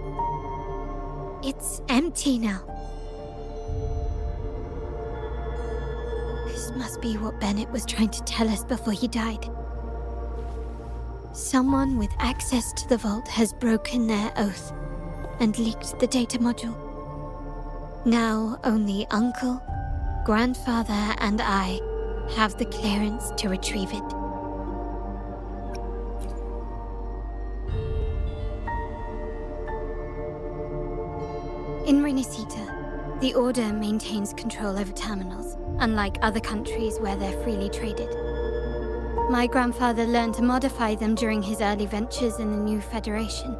It's empty now. This must be what Bennett was trying to tell us before he died. Someone with access to the vault has broken their oath and leaked the data module. Now only Uncle, Grandfather, and I have the clearance to retrieve it. In Renesita, the Order maintains control over terminals, unlike other countries where they're freely traded. My grandfather learned to modify them during his early ventures in the new Federation.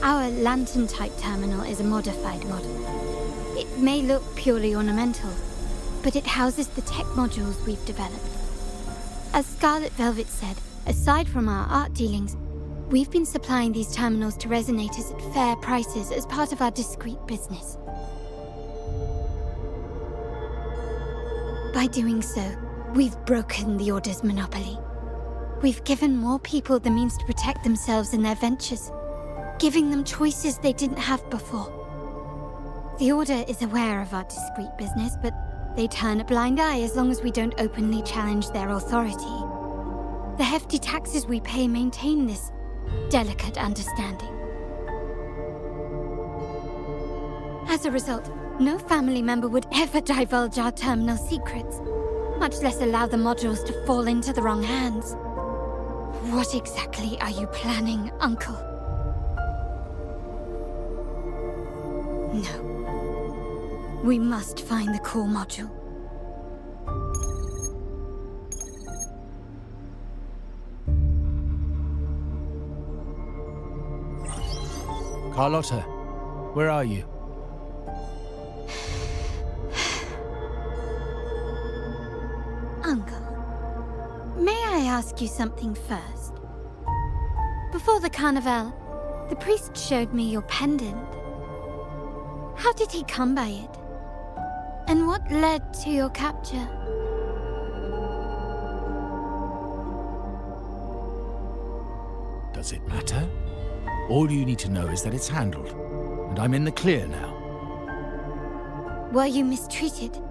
Our lantern-type terminal is a modified model. It may look purely ornamental, but it houses the tech modules we've developed. As Scarlet Velvet said, aside from our art dealings, we've been supplying these terminals to resonators at fair prices as part of our discreet business. By doing so, we've broken the Order's monopoly. We've given more people the means to protect themselves in their ventures, giving them choices they didn't have before. The Order is aware of our discreet business, but they turn a blind eye as long as we don't openly challenge their authority. The hefty taxes we pay maintain this delicate understanding. As a result, no family member would ever divulge our terminal secrets, much less allow the modules to fall into the wrong hands. What exactly are you planning, Uncle? No. We must find the core module. Carlotta, where are you? Uncle, may I ask you something first? Before the carnival, the priest showed me your pendant. How did he come by it? And what led to your capture? Does it matter? All you need to know is that it's handled, and I'm in the clear now. Were you mistreated?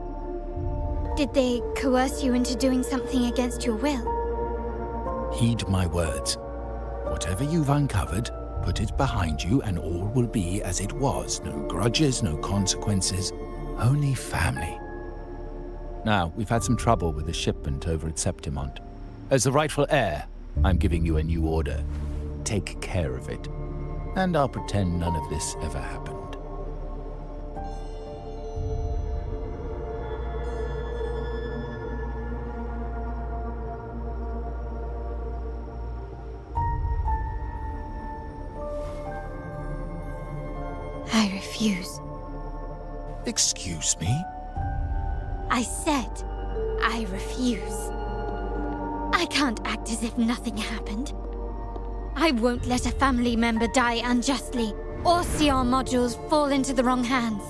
Did they coerce you into doing something against your will? Heed my words. Whatever you've uncovered, put it behind you and all will be as it was. No grudges, no consequences, only family. Now, we've had some trouble with the shipment over at Septimont. As the rightful heir, I'm giving you a new order. Take care of it. And I'll pretend none of this ever happened. I refuse. Excuse me? I said, I refuse. I can't act as if nothing happened. I won't let a family member die unjustly, or see our modules fall into the wrong hands.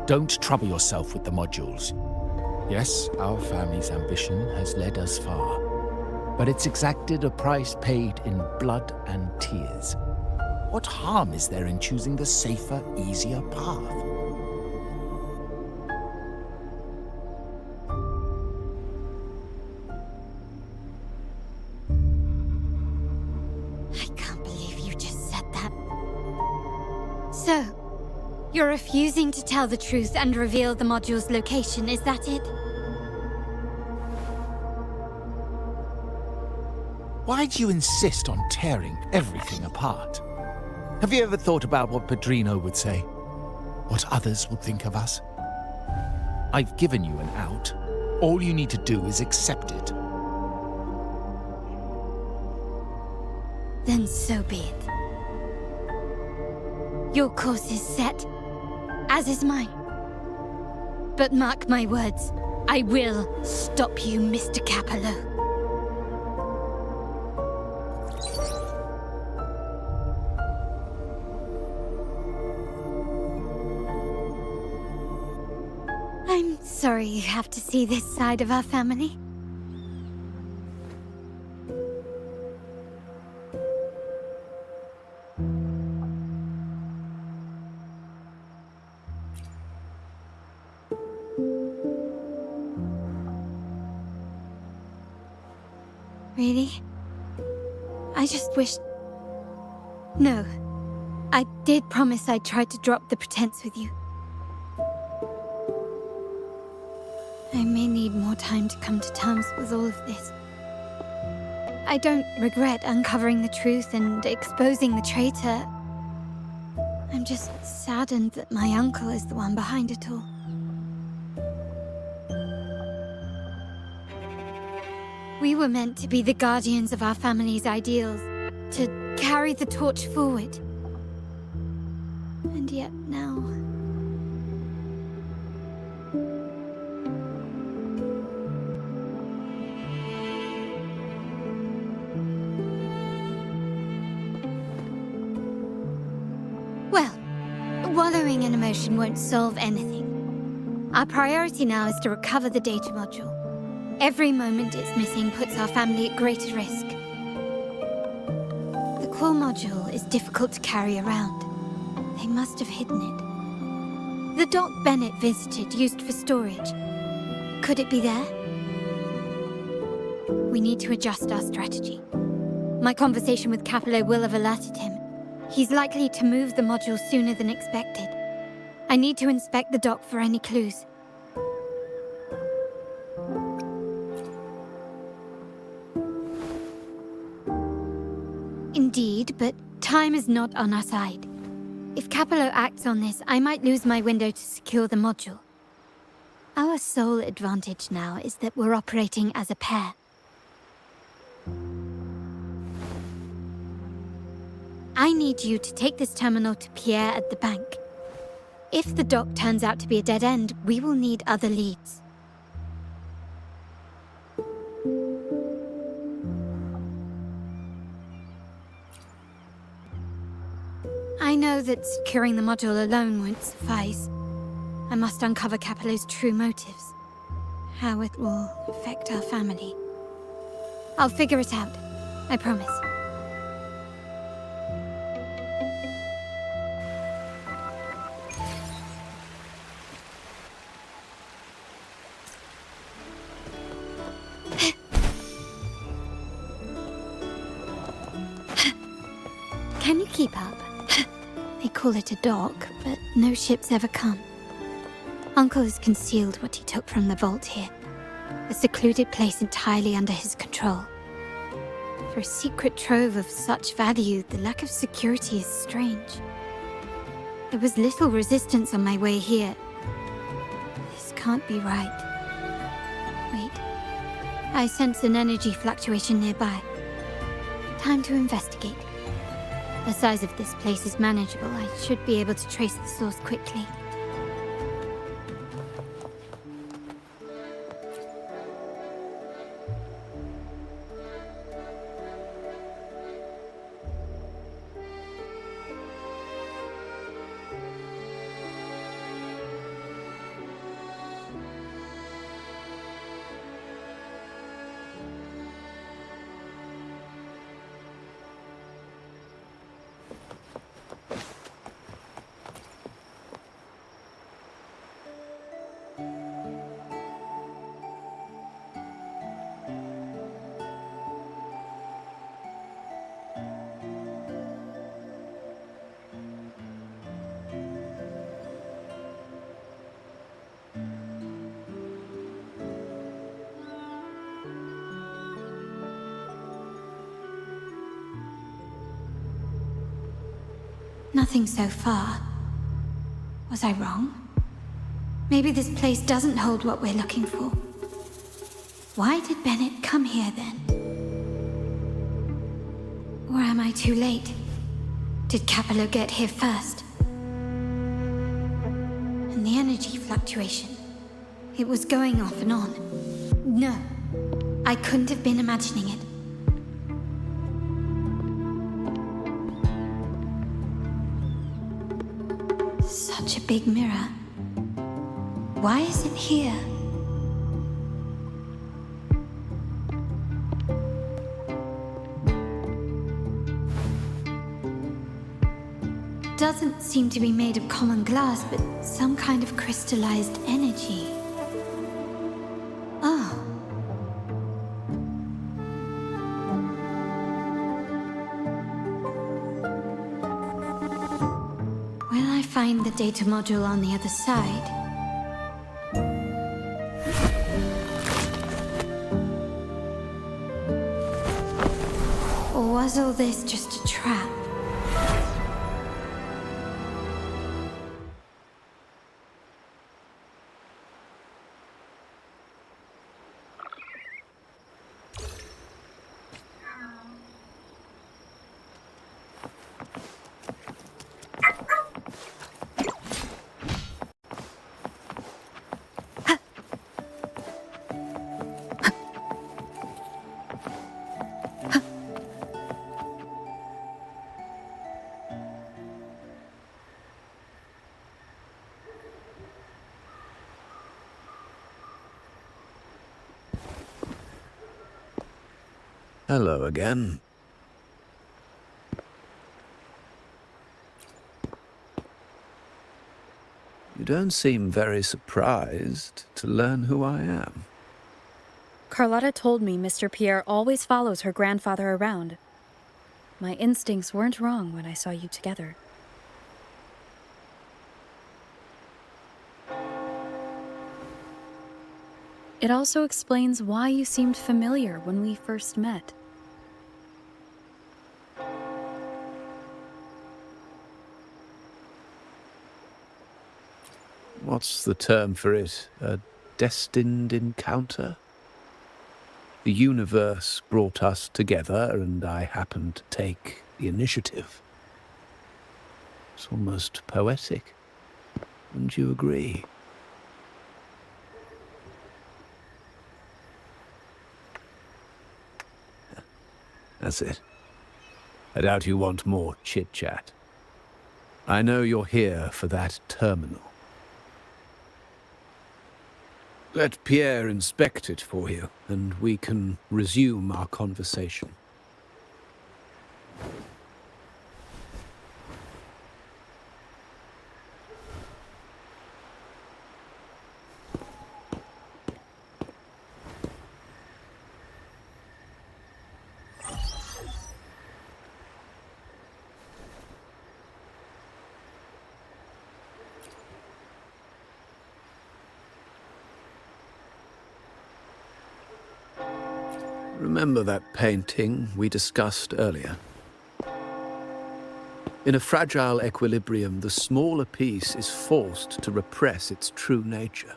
Don't trouble yourself with the modules. Yes, our family's ambition has led us far, but it's exacted a price paid in blood and tears. What harm is there in choosing the safer, easier path? So, you're refusing to tell the truth and reveal the module's location, is that it? Why do you insist on tearing everything apart? Have you ever thought about what Padrino would say? What others would think of us? I've given you an out. All you need to do is accept it. Then so be it. Your course is set, as is mine. But mark my words, I will stop you, Mr. Capello. I'm sorry you have to see this side of our family. Really? I just wished... No. I did promise I'd try to drop the pretense with you. I may need more time to come to terms with all of this. I don't regret uncovering the truth and exposing the traitor. I'm just saddened that my uncle is the one behind it all. We were meant to be the guardians of our family's ideals, to carry the torch forward. And yet now... Well, wallowing in emotion won't solve anything. Our priority now is to recover the data module. Every moment it's missing puts our family at greater risk. The core module is difficult to carry around. They must have hidden it. The dock Bennett visited used for storage. Could it be there? We need to adjust our strategy. My conversation with Capello will have alerted him. He's likely to move the module sooner than expected. I need to inspect the dock for any clues. Indeed, but time is not on our side. If Capello acts on this, I might lose my window to secure the module. Our sole advantage now is that we're operating as a pair. I need you to take this terminal to Pierre at the bank. If the dock turns out to be a dead end, we will need other leads. I know that securing the module alone won't suffice. I must uncover Capello's true motives. How it will affect our family. I'll figure it out. I promise. Can you keep up? They call it a dock, but no ships ever come. Uncle has concealed what he took from the vault here. A secluded place entirely under his control. For a secret trove of such value, the lack of security is strange. There was little resistance on my way here. This can't be right. Wait. I sense an energy fluctuation nearby. Time to investigate. The size of this place is manageable. I should be able to trace the source quickly. Nothing so far. Was I wrong? Maybe this place doesn't hold what we're looking for. Why did Bennett come here then? Or am I too late? Did Capello get here first? And the energy fluctuation. It was going off and on. No, I couldn't have been imagining it. Such a big mirror. Why is it here? Doesn't seem to be made of common glass, but some kind of crystallized energy. Oh. Will I find the data module on the other side? Or was all this just a trap? Hello again. You don't seem very surprised to learn who I am. Carlotta told me Mr. Pierre always follows her grandfather around. My instincts weren't wrong when I saw you together. It also explains why you seemed familiar when we first met. What's the term for it? A destined encounter? The universe brought us together, and I happened to take the initiative. It's almost poetic. Wouldn't you agree? That's it. I doubt you want more chit-chat. I know you're here for that terminal. Let Pierre inspect it for you, and we can resume our conversation. Remember that painting we discussed earlier? In a fragile equilibrium, the smaller piece is forced to repress its true nature.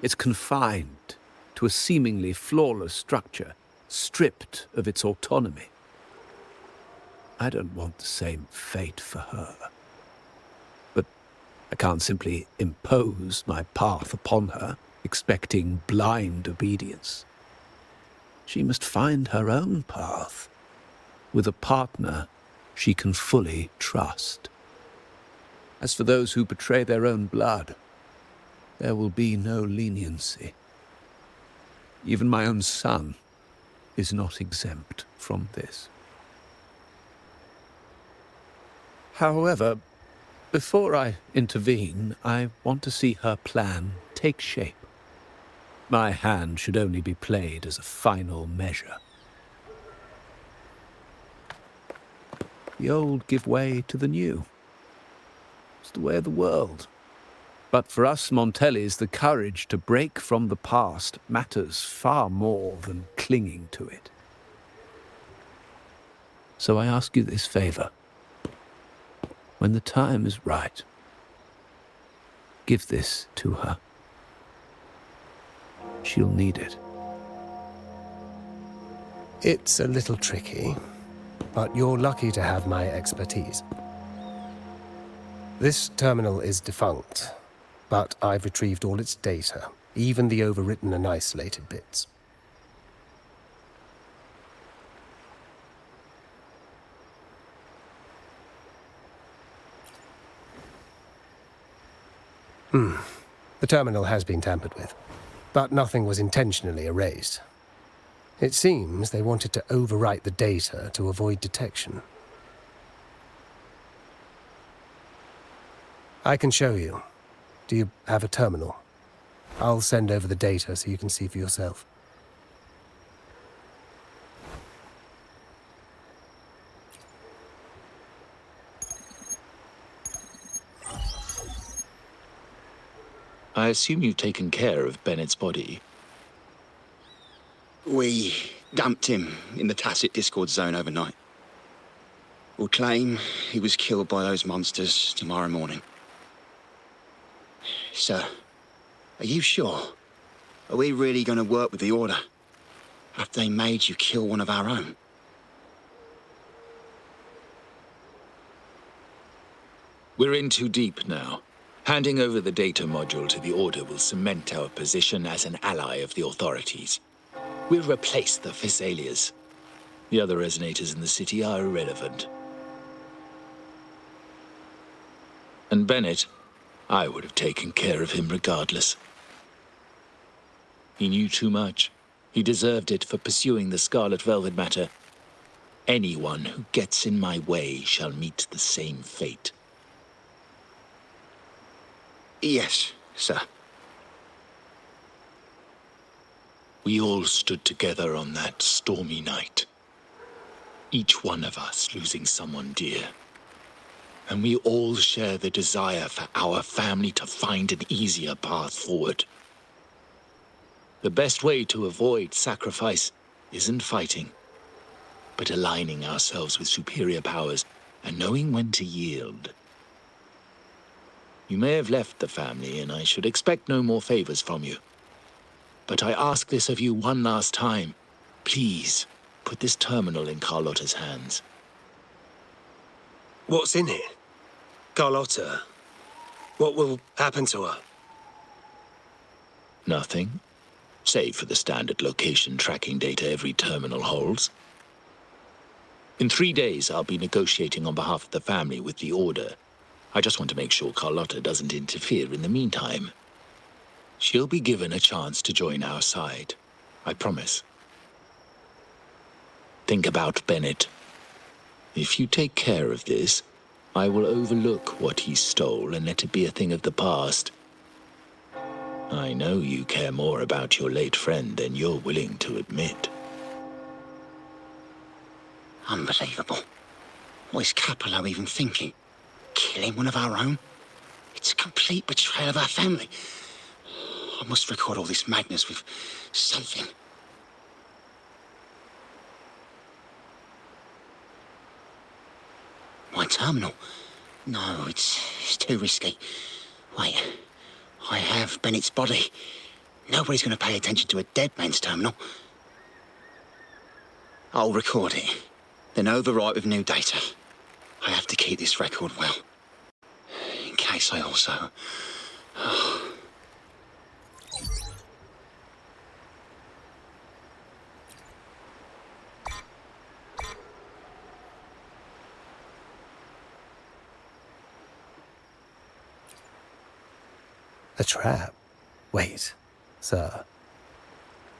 It's confined to a seemingly flawless structure, stripped of its autonomy. I don't want the same fate for her. But I can't simply impose my path upon her, expecting blind obedience. She must find her own path, with a partner she can fully trust. As for those who betray their own blood, there will be no leniency. Even my own son is not exempt from this. However, before I intervene, I want to see her plan take shape. My hand should only be played as a final measure. The old give way to the new. It's the way of the world. But for us Montellis, the courage to break from the past matters far more than clinging to it. So I ask you this favor. When the time is right, give this to her. She'll need it. It's a little tricky, but you're lucky to have my expertise. This terminal is defunct, but I've retrieved all its data, even the overwritten and isolated bits. The terminal has been tampered with, but nothing was intentionally erased. It seems they wanted to overwrite the data to avoid detection. I can show you. Do you have a terminal? I'll send over the data so you can see for yourself. I assume you've taken care of Bennett's body. We dumped him in the Tacit Discord zone overnight. We'll claim he was killed by those monsters tomorrow morning. Sir, are you sure? Are we really going to work with the Order? Have they made you kill one of our own? We're in too deep now. Handing over the data module to the Order will cement our position as an ally of the authorities. We'll replace the Phassalias. The other resonators in the city are irrelevant. And Bennett, I would have taken care of him regardless. He knew too much. He deserved it for pursuing the Scarlet Velvet matter. Anyone who gets in my way shall meet the same fate. Yes, sir. We all stood together on that stormy night. Each one of us losing someone dear. And we all share the desire for our family to find an easier path forward. The best way to avoid sacrifice isn't fighting, but aligning ourselves with superior powers and knowing when to yield. You may have left the family, and I should expect no more favors from you. But I ask this of you one last time. Please, put this terminal in Carlotta's hands. What's in it? Carlotta? What will happen to her? Nothing, save for the standard location tracking data every terminal holds. In 3 days, I'll be negotiating on behalf of the family with the Order. I just want to make sure Carlotta doesn't interfere in the meantime. She'll be given a chance to join our side. I promise. Think about Bennett. If you take care of this, I will overlook what he stole and let it be a thing of the past. I know you care more about your late friend than you're willing to admit. Unbelievable. What is Capello even thinking? Killing one of our own? It's a complete betrayal of our family. I must record all this madness with something. My terminal? No, it's too risky. Wait, I have Bennett's body. Nobody's going to pay attention to a dead man's terminal. I'll record it, then overwrite with new data. I have to keep this record well, in case I also... A trap? Wait, sir.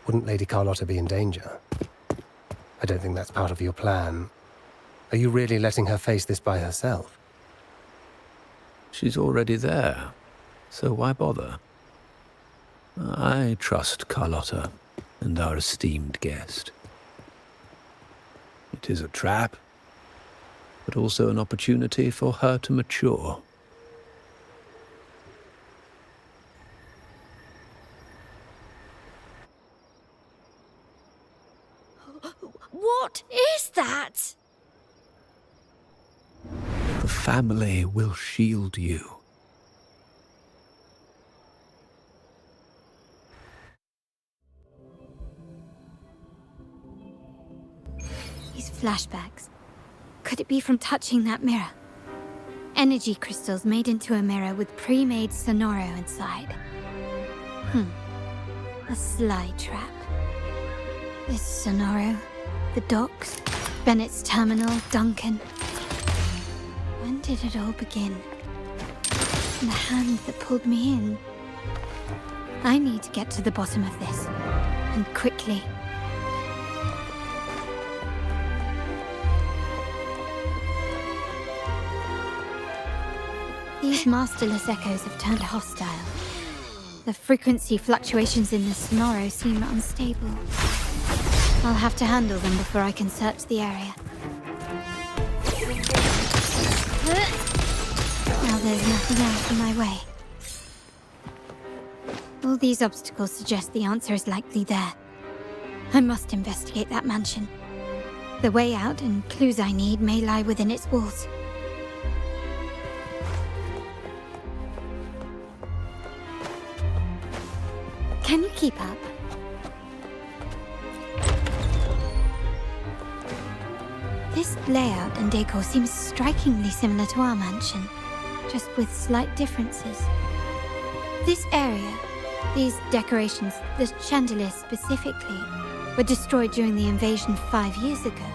Wouldn't Lady Carlotta be in danger? I don't think that's part of your plan. Are you really letting her face this by herself? She's already there, so why bother? I trust Carlotta and our esteemed guest. It is a trap, but also an opportunity for her to mature. What is that? The family will shield you. These flashbacks. Could it be from touching that mirror? Energy crystals made into a mirror with pre-made Sonoro inside. A sly trap. This Sonoro, the docks, Bennett's terminal, Duncan. When did it all begin? And the hand that pulled me in. I need to get to the bottom of this. And quickly. These masterless echoes have turned hostile. The frequency fluctuations in the Sonoro seem unstable. I'll have to handle them before I can search the area. Now there's nothing else in my way. All these obstacles suggest the answer is likely there. I must investigate that mansion. The way out and clues I need may lie within its walls. Can you keep up? This layout and decor seems strikingly similar to our mansion, just with slight differences. This area, these decorations, the chandeliers specifically, were destroyed during the invasion 5 years ago.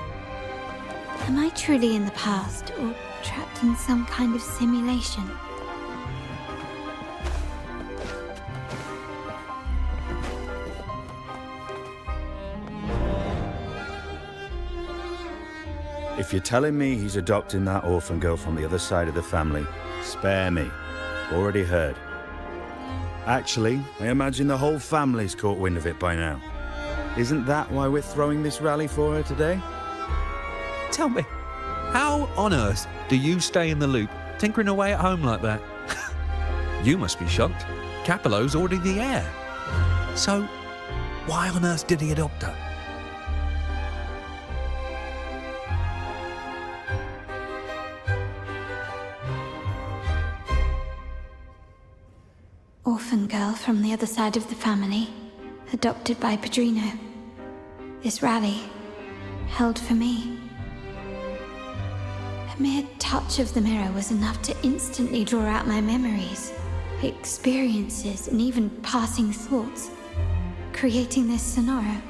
Am I truly in the past, or trapped in some kind of simulation? If you're telling me he's adopting that orphan girl from the other side of the family, spare me. Already heard. Actually, I imagine the whole family's caught wind of it by now. Isn't that why we're throwing this rally for her today? Tell me, how on earth do you stay in the loop, tinkering away at home like that? You must be shocked. Capello's already the heir. So, Why on earth did he adopt her? Orphan girl from the other side of the family, adopted by Padrino. This rally, held for me. A mere touch of the mirror was enough to instantly draw out my memories, experiences, and even passing thoughts, creating this scenario.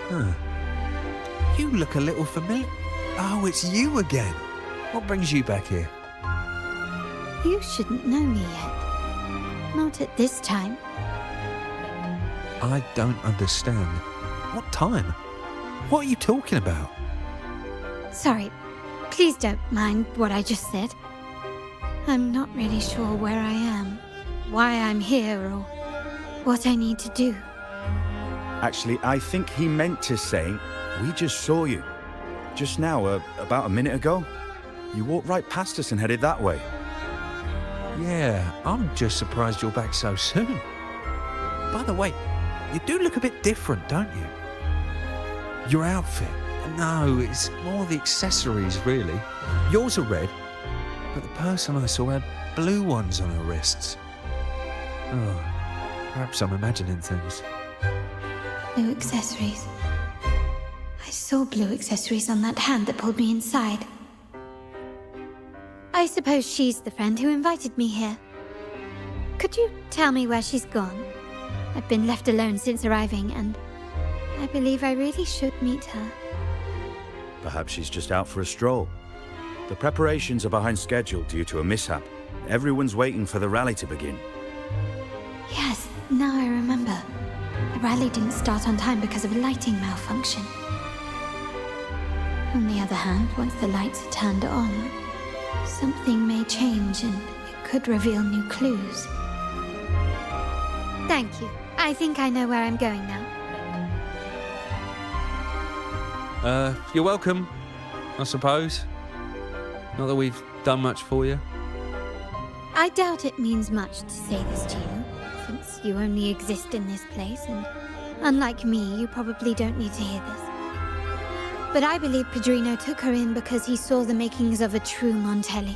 Huh. You look a little familiar. Oh, it's you again. What brings you back here? You shouldn't know me yet. Not at this time. I don't understand. What time? What are you talking about? Sorry, please don't mind what I just said. I'm not really sure where I am, why I'm here, or what I need to do. Actually, I think he meant to say, we just saw you. Just now, about a minute ago. You walked right past us and headed that way. Yeah, I'm just surprised you're back so soon. By the way, you do look a bit different, don't you? Your outfit. No, it's more the accessories, really. Yours are red, but the person I saw had blue ones on her wrists. Oh, perhaps I'm imagining things. Blue accessories. I saw blue accessories on that hand that pulled me inside. I suppose she's the friend who invited me here. Could you tell me where she's gone? I've been left alone since arriving, and I believe I really should meet her. Perhaps she's just out for a stroll. The preparations are behind schedule due to a mishap. Everyone's waiting for the rally to begin. Yes, now I remember. The rally didn't start on time because of a lighting malfunction. On the other hand, once the lights are turned on, something may change and it could reveal new clues. Thank you. I think I know where I'm going now. You're welcome, I suppose. Not that we've done much for you. I doubt it means much to say this to you, since you only exist in this place, and unlike me, you probably don't need to hear this. But I believe Padrino took her in because he saw the makings of a true Montelli.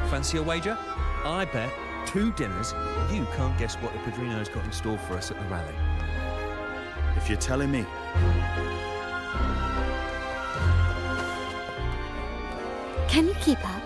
Fancy a wager? I bet 2 dinners you can't guess what the Padrino's got in store for us at the rally. If you're telling me. Can you keep up?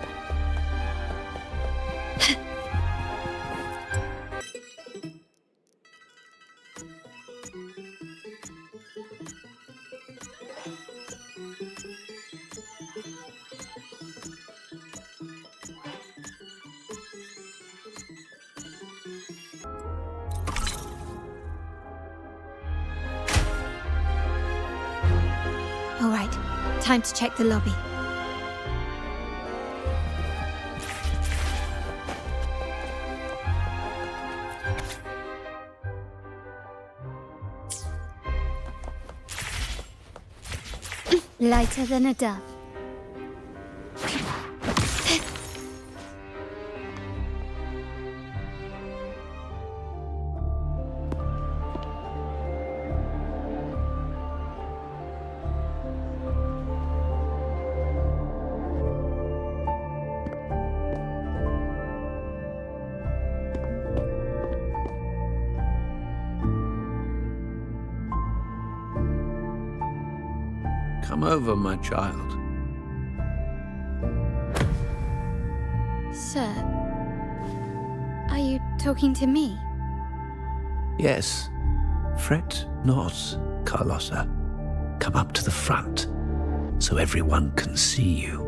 All right, time to check the lobby. Lighter than a dove. Come over, my child. Sir, are you talking to me? Yes. Fret not, Carlotta. Come up to the front, so everyone can see you.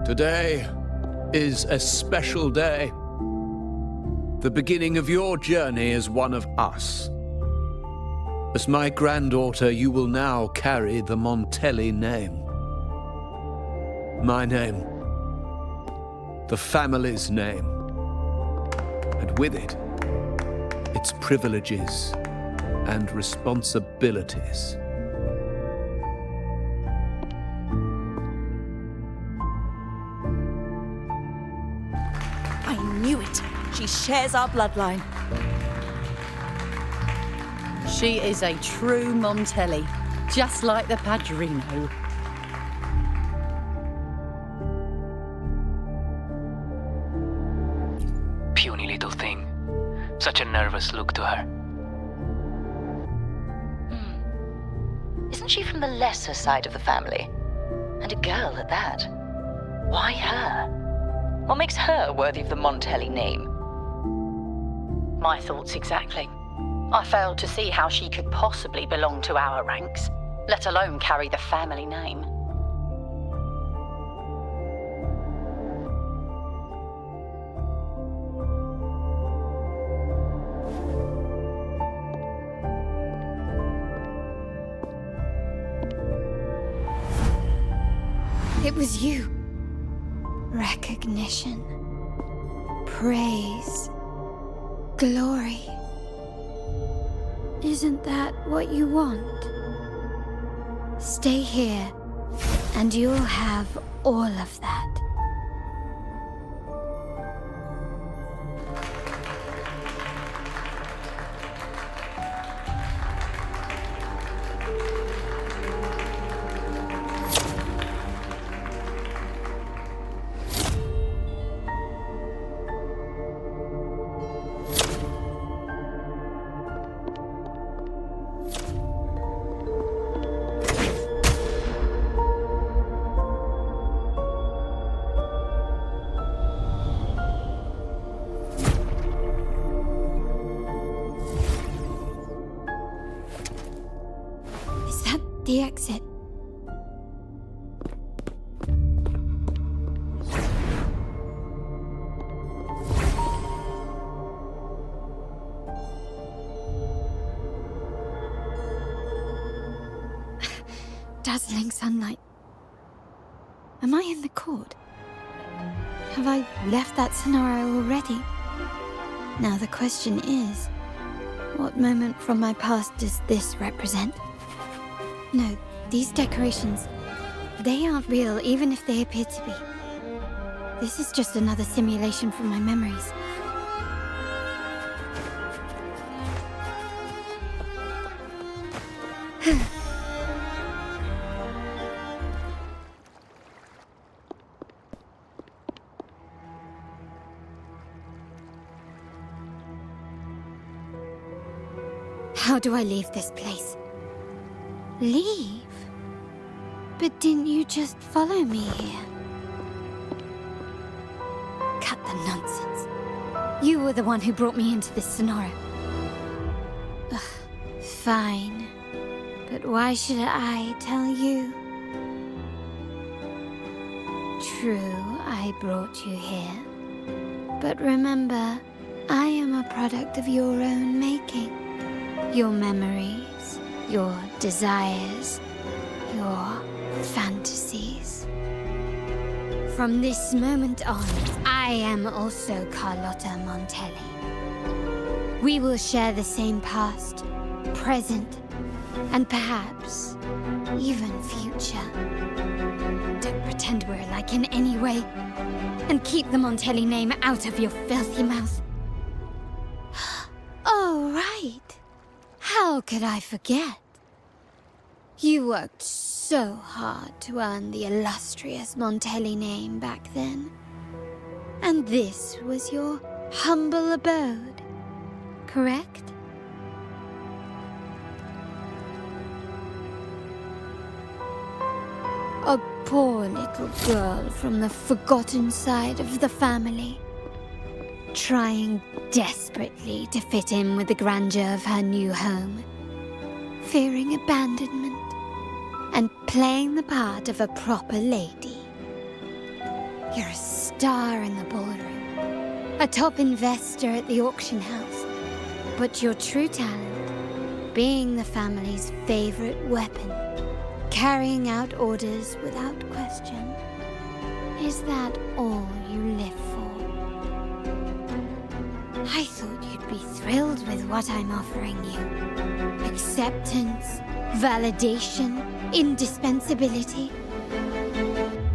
Today is a special day. The beginning of your journey as one of us. As my granddaughter, you will now carry the Montelli name. My name the family's name. And with it, its privileges and responsibilities. I knew it. She shares our bloodline. She is a true Montelli, just like the Padrino. Puny little thing. Such a nervous look to her. Isn't she from the lesser side of the family? And a girl at that. Why her? What makes her worthy of the Montelli name? My thoughts exactly. I failed to see how she could possibly belong to our ranks, let alone carry the family name. It was you. Recognition. Praise. Glory. Isn't that what you want? Stay here, and you'll have all of that. The exit. Dazzling sunlight. Am I in the court? Have I left that scenario already? Now the question is, what moment from my past does this represent? No, these decorations, they aren't real, even if they appear to be. This is just another simulation from my memories. How do I leave this place? Leave? But didn't you just follow me here? Cut the nonsense. You were the one who brought me into this scenario. Ugh, fine. But why should I tell you? True, I brought you here. But remember, I am a product of your own making. Your memories, your desires, your fantasies. From this moment on, I am also Carlotta Montelli. We will share the same past, present, and perhaps even future. Don't pretend we're alike in any way, and keep the Montelli name out of your filthy mouth. Oh, right. How could I forget? You worked so hard to earn the illustrious Montelli name back then. And this was your humble abode, correct? A poor little girl from the forgotten side of the family, trying desperately to fit in with the grandeur of her new home, fearing abandonment, and playing the part of a proper lady. You're a star in the ballroom, a top investor at the auction house, but your true talent, being the family's favorite weapon, carrying out orders without question. Is that all you live for? what I'm offering you? Acceptance, validation, indispensability.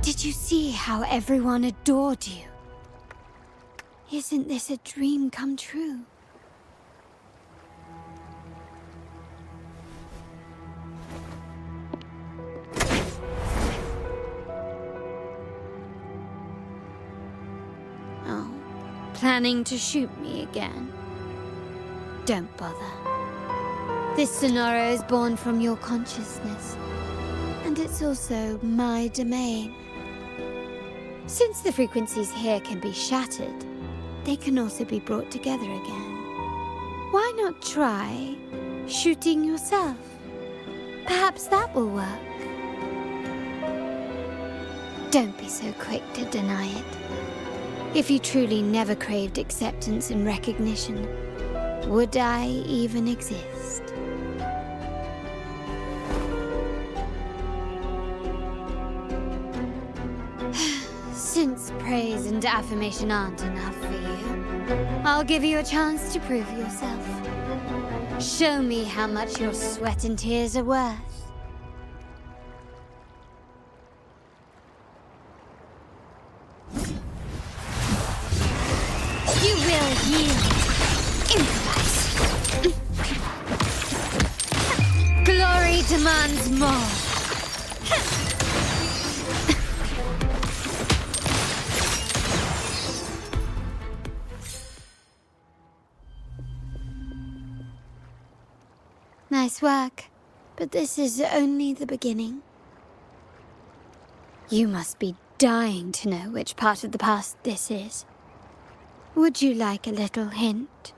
Did you see how everyone adored you? Isn't this a dream come true? Oh, planning to shoot me again? Don't bother. This sonoro is born from your consciousness, and it's also my domain. Since the frequencies here can be shattered, they can also be brought together again. Why not try shooting yourself? Perhaps that will work. Don't be so quick to deny it. If you truly never craved acceptance and recognition, would I even exist? Since praise and affirmation aren't enough for you, I'll give you a chance to prove yourself. Show me how much your sweat and tears are worth. You will yield. Improvise. Glory demands more. Nice work, but this is only the beginning. You must be dying to know which part of the past this is. Would you like a little hint?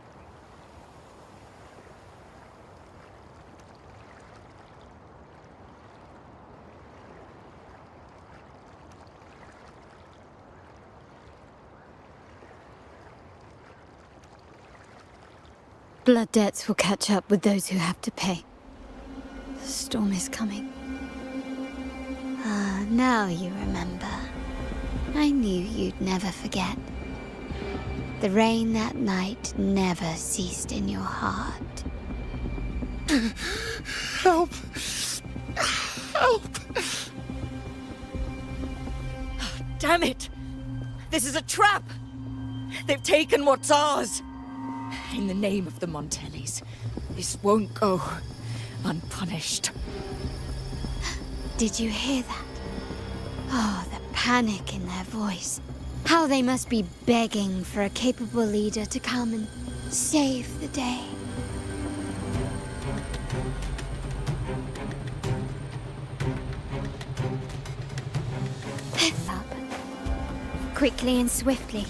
Blood debts will catch up with those who have to pay. The storm is coming. Ah, now you remember. I knew you'd never forget. The rain that night never ceased in your heart. Help! Help! Damn it! This is a trap! They've taken what's ours! In the name of the Montellis, this won't go unpunished. Did you hear that? Oh, the panic in their voice. How they must be begging for a capable leader to come and save the day. Up. Quickly and swiftly.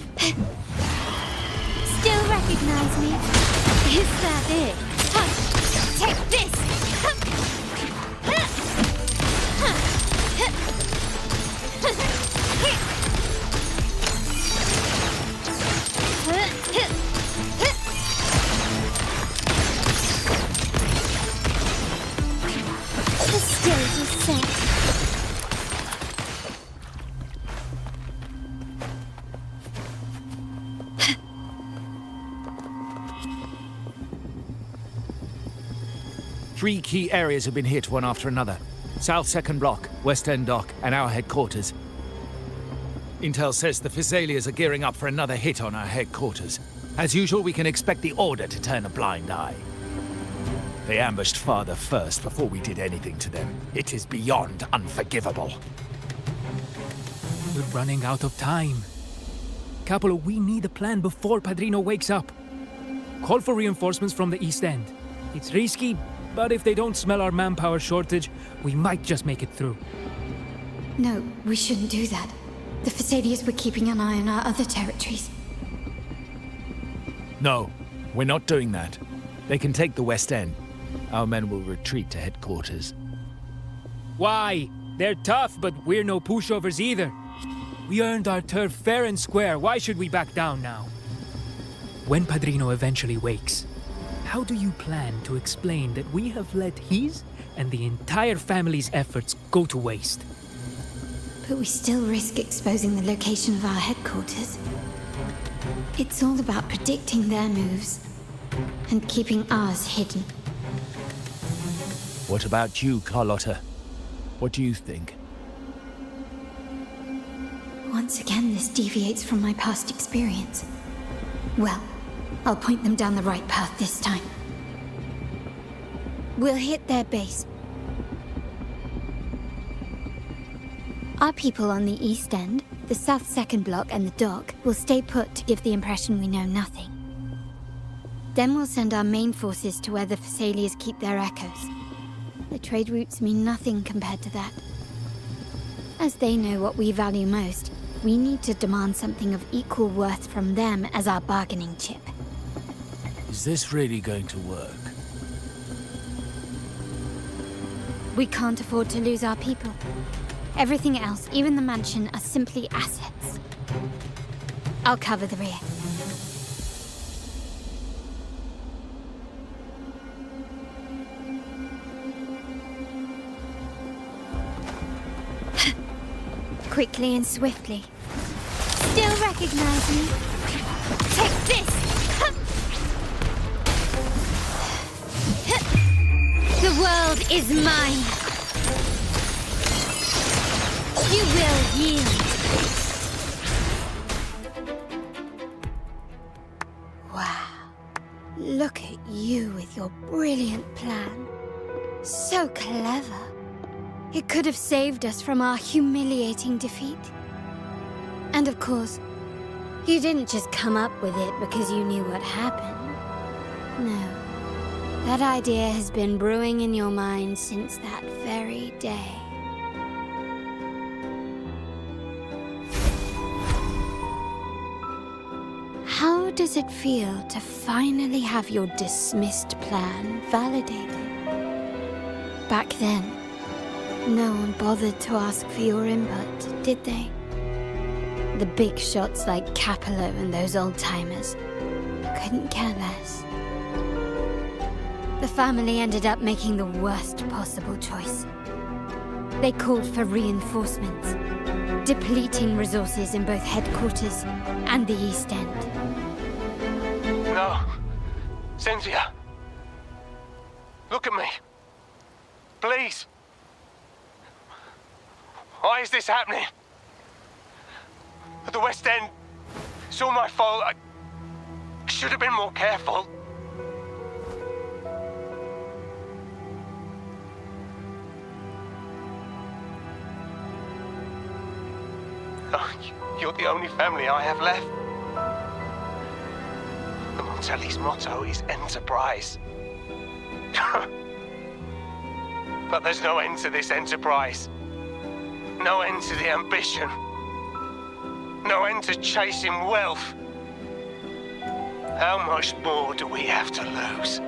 Still recognize me? Is that it? Take this! The stage is set. 3 key areas have been hit one after another. South Second Block, West End Dock, and our headquarters. Intel says the Physaelias are gearing up for another hit on our headquarters. As usual, we can expect the Order to turn a blind eye. They ambushed Father first before we did anything to them. It is beyond unforgivable. We're running out of time. Capolo, we need a plan before Padrino wakes up. Call for reinforcements from the East End. It's risky, but if they don't smell our manpower shortage, we might just make it through. No, we shouldn't do that. The Physaelias were keeping an eye on our other territories. No, we're not doing that. They can take the West End. Our men will retreat to headquarters. Why? They're tough, but we're no pushovers either. We earned our turf fair and square. Why should we back down now? When Padrino eventually wakes, how do you plan to explain that we have let his and the entire family's efforts go to waste? But we still risk exposing the location of our headquarters. It's all about predicting their moves. and keeping ours hidden. What about you, Carlotta? What do you think? Once again, this deviates from my past experience. Well, I'll point them down the right path this time. We'll hit their base. Our people on the east end, the south second block and the dock, will stay put to give the impression we know nothing. Then we'll send our main forces to where the Phasaelias keep their echoes. The trade routes mean nothing compared to that. As they know what we value most, we need to demand something of equal worth from them as our bargaining chip. Is this really going to work? We can't afford to lose our people. Everything else, even the mansion, are simply assets. I'll cover the rear. Quickly and swiftly. Still recognize me? Take this! The world is mine. You will yield. Wow. Look at you with your brilliant plan. So clever. It could have saved us from our humiliating defeat. And of course, you didn't just come up with it because you knew what happened. No. That idea has been brewing in your mind since that very day. How does it feel to finally have your dismissed plan validated? Back then, no one bothered to ask for your input, did they? The big shots like Capello and those old-timers couldn't care less. The family ended up making the worst possible choice. They called for reinforcements, depleting resources in both headquarters and the East End. No. Cynthia. Look at me. Please. Why is this happening? At the West End, it's all my fault. I should have been more careful. Oh, you're the only family I have left. The Montelli's motto is enterprise. But there's no end to this enterprise. No end to the ambition. No end to chasing wealth. How much more do we have to lose?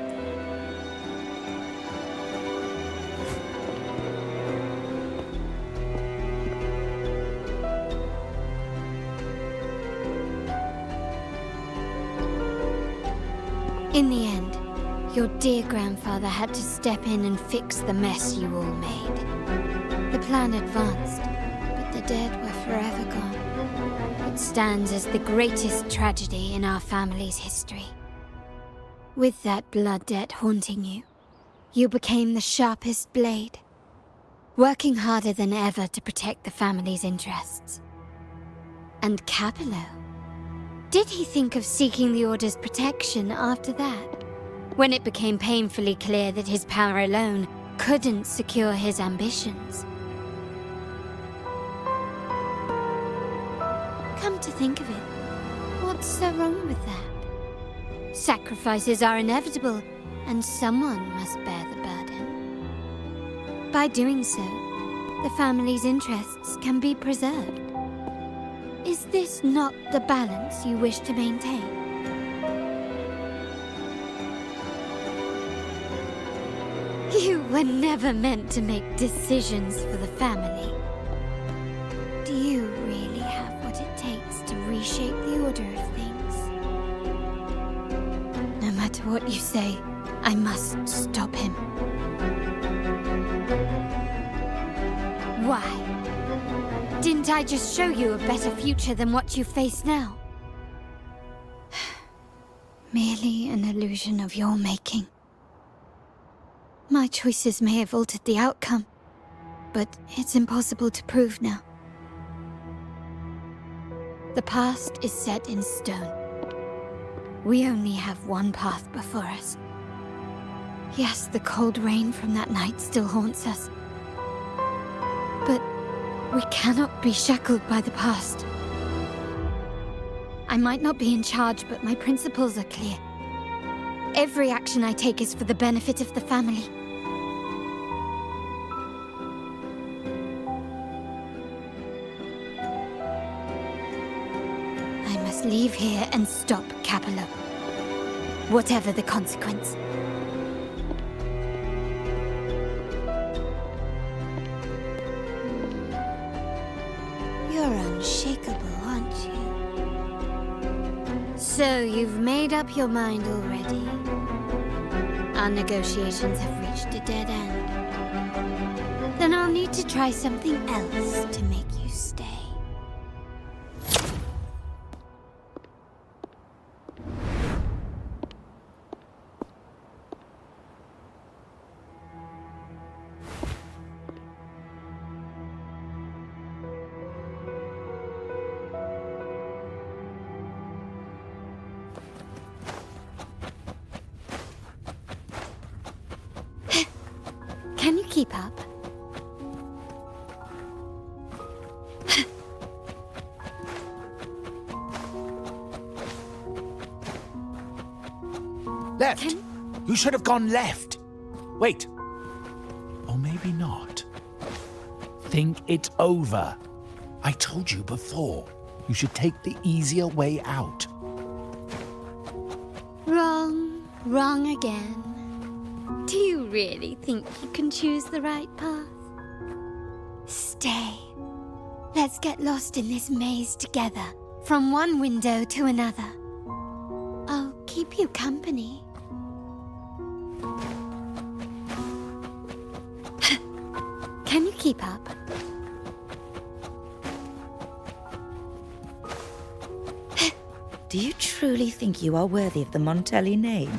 In the end, your dear grandfather had to step in and fix the mess you all made. The plan advanced, but the dead were forever gone. It stands as the greatest tragedy in our family's history. With that blood debt haunting you, you became the sharpest blade, working harder than ever to protect the family's interests. And Capello? Did he think of seeking the Order's protection after that, when it became painfully clear that his power alone couldn't secure his ambitions? Come to think of it, what's so wrong with that? Sacrifices are inevitable, and someone must bear the burden. By doing so, the family's interests can be preserved. Is this not the balance you wish to maintain? You were never meant to make decisions for the family. Do you really have what it takes to reshape the order of things? No matter what you say, I must stop him. Why? Didn't I just show you a better future than what you face now? merely an illusion of your making. My choices may have altered the outcome, but it's impossible to prove now. The past is set in stone. We only have one path before us. Yes, the cold rain from that night still haunts us. But we cannot be shackled by the past. I might not be in charge, but my principles are clear. Every action I take is for the benefit of the family. I must leave here and stop Capello, whatever the consequence. You're unshakable, aren't you? So you've made up your mind already? Our negotiations have reached a dead end. Then I'll need to try something else to make you stay. Can you keep up? Left! You should have gone left! Wait. Or maybe not. Think it over. I told you before. You should take the easier way out. Wrong again. Do you really think you can choose the right path? Stay. Let's get lost in this maze together, from one window to another. I'll keep you company. Can you keep up? Do you truly think you are worthy of the Montelli name?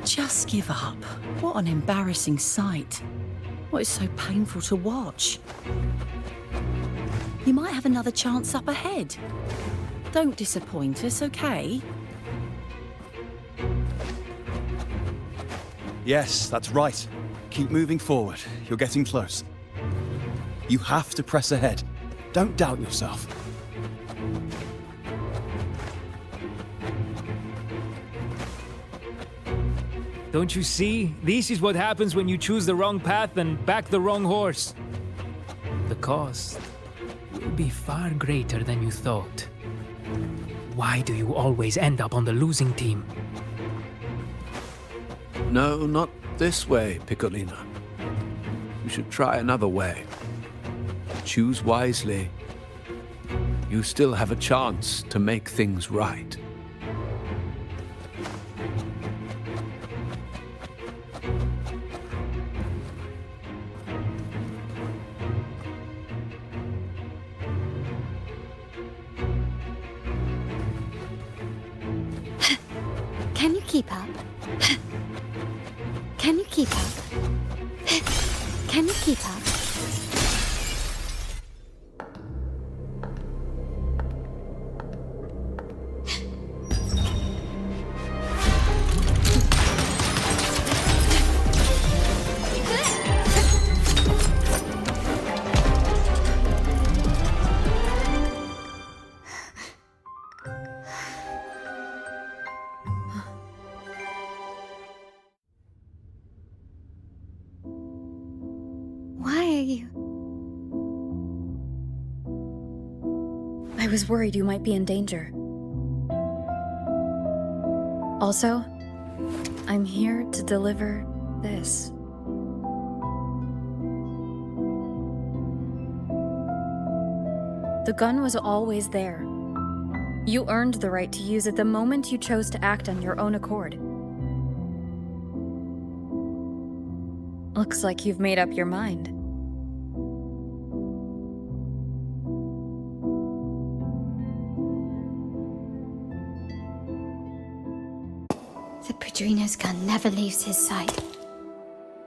Just give up. What an embarrassing sight. What is so painful to watch? You might have another chance up ahead. Don't disappoint us, okay? Yes, that's right. Keep moving forward. You're getting close. You have to press ahead. Don't doubt yourself. Don't you see? This is what happens when you choose the wrong path and back the wrong horse. The cost will be far greater than you thought. Why do you always end up on the losing team? No, not this way, Piccolina. You should try another way. Choose wisely. You still have a chance to make things right. Can you keep up? Can you keep up? Can you keep up? Why are you? I was worried you might be in danger. Also, I'm here to deliver this. The gun was always there. You earned the right to use it the moment you chose to act on your own accord. Looks like you've made up your mind. Padrino's gun never leaves his sight.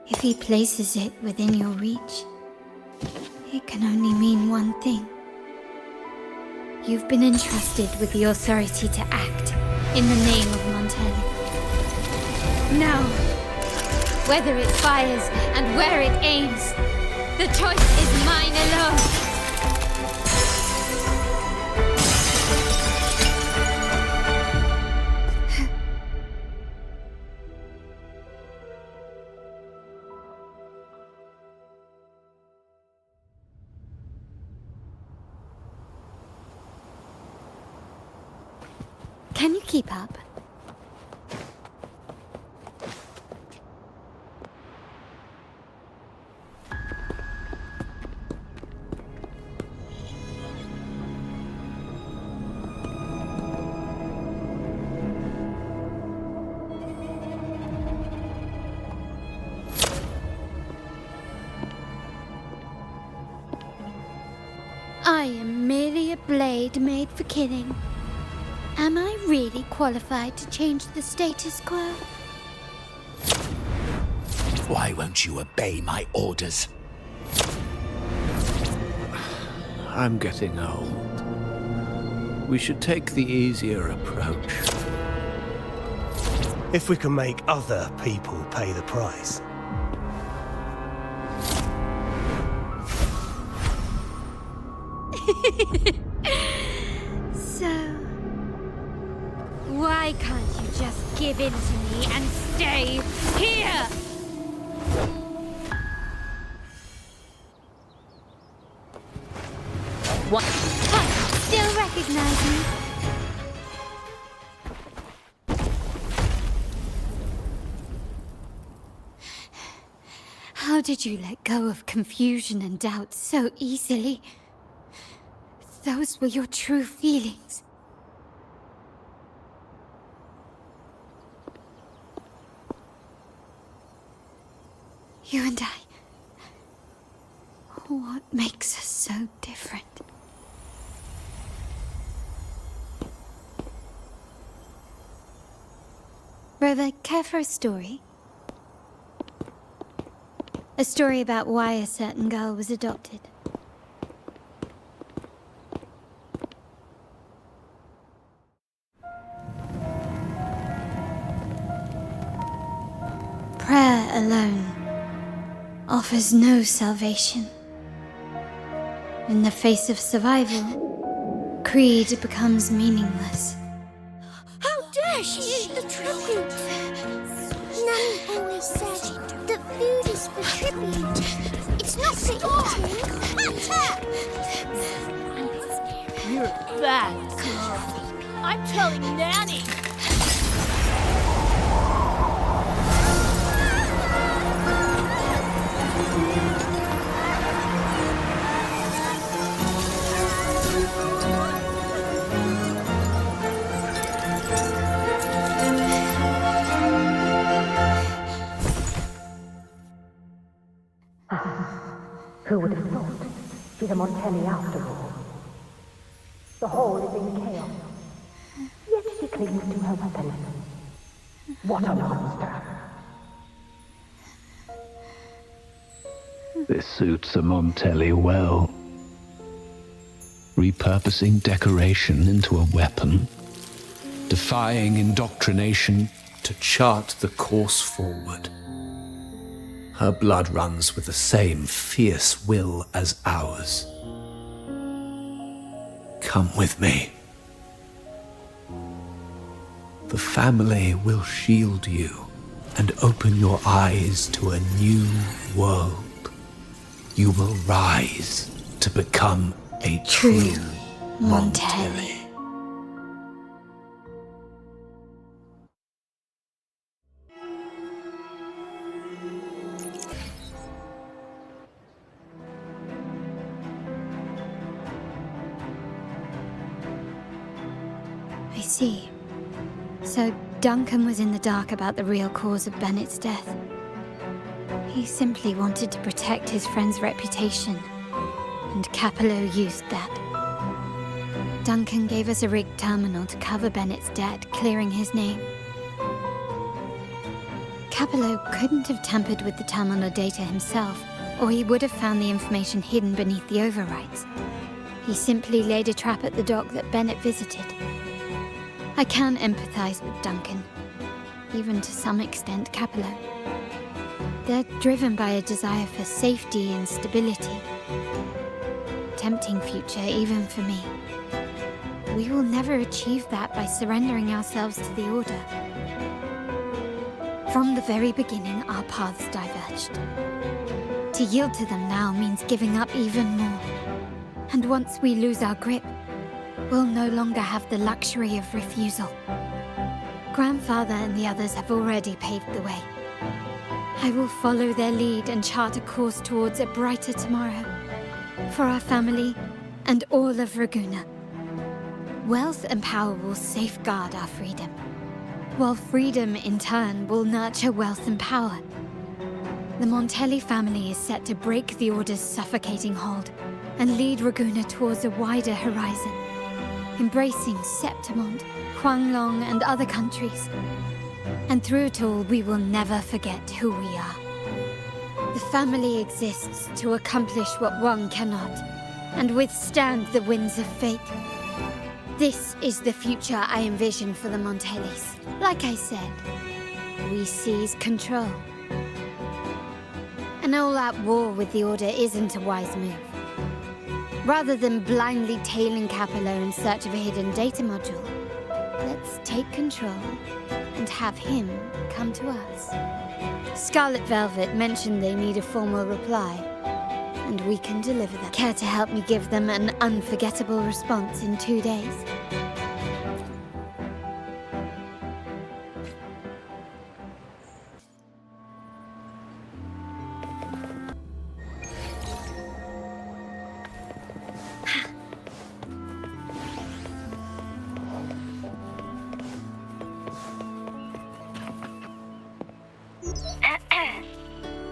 If he places it within your reach, it can only mean one thing. You've been entrusted with the authority to act in the name of Montelli. Now, whether it fires and where it aims, the choice is mine alone. Can you keep up? I am merely a blade made for killing. Am I really qualified to change the status quo? Why won't you obey my orders? I'm getting old. We should take the easier approach. If we can make other people pay the price. So, why can't you just give in to me and stay here? What? Still recognize me? How did you let go of confusion and doubt so easily? Those were your true feelings. You and I. What makes us so different? Brother, care for a story? A story about why a certain girl was adopted. Prayer alone offers no salvation. In the face of survival, creed becomes meaningless. How dare she eat the tribute? Nanny always said that food is for tribute. It's not for eating. You're a bad girl. I'm telling Nanny. Who would have thought? She's a Montelli after all. The hall is in chaos. Yet she clings to her weapon. What a monster! This suits a Montelli well. Repurposing decoration into a weapon, defying indoctrination to chart the course forward. Her blood runs with the same fierce will as ours. Come with me. The family will shield you and open your eyes to a new world. You will rise to become a true Montelli. I see. So Duncan was in the dark about the real cause of Bennett's death. He simply wanted to protect his friend's reputation, and Capello used that. Duncan gave us a rigged terminal to cover Bennett's debt, clearing his name. Capello couldn't have tampered with the terminal data himself, or he would have found the information hidden beneath the overwrites. He simply laid a trap at the dock that Bennett visited. I can empathize with Duncan, even to some extent Capello. They're driven by a desire for safety and stability. Tempting future even for me. We will never achieve that by surrendering ourselves to the Order. From the very beginning, our paths diverged. To yield to them now means giving up even more. And once we lose our grip, we'll no longer have the luxury of refusal. Grandfather and the others have already paved the way. I will follow their lead and chart a course towards a brighter tomorrow. For our family and all of Ragusa. Wealth and power will safeguard our freedom, while freedom in turn will nurture wealth and power. The Montelli family is set to break the Order's suffocating hold and lead Ragusa towards a wider horizon, embracing Septimont, Huanglong, and other countries. And through it all, we will never forget who we are. The family exists to accomplish what one cannot, and withstand the winds of fate. This is the future I envision for the Montellis. Like I said, we seize control. An all-out war with the Order isn't a wise move. Rather than blindly tailing Capello in search of a hidden data module, let's take control and have him come to us. Scarlet Velvet mentioned they need a formal reply, and we can deliver that. Care to help me give them an unforgettable response in 2 days?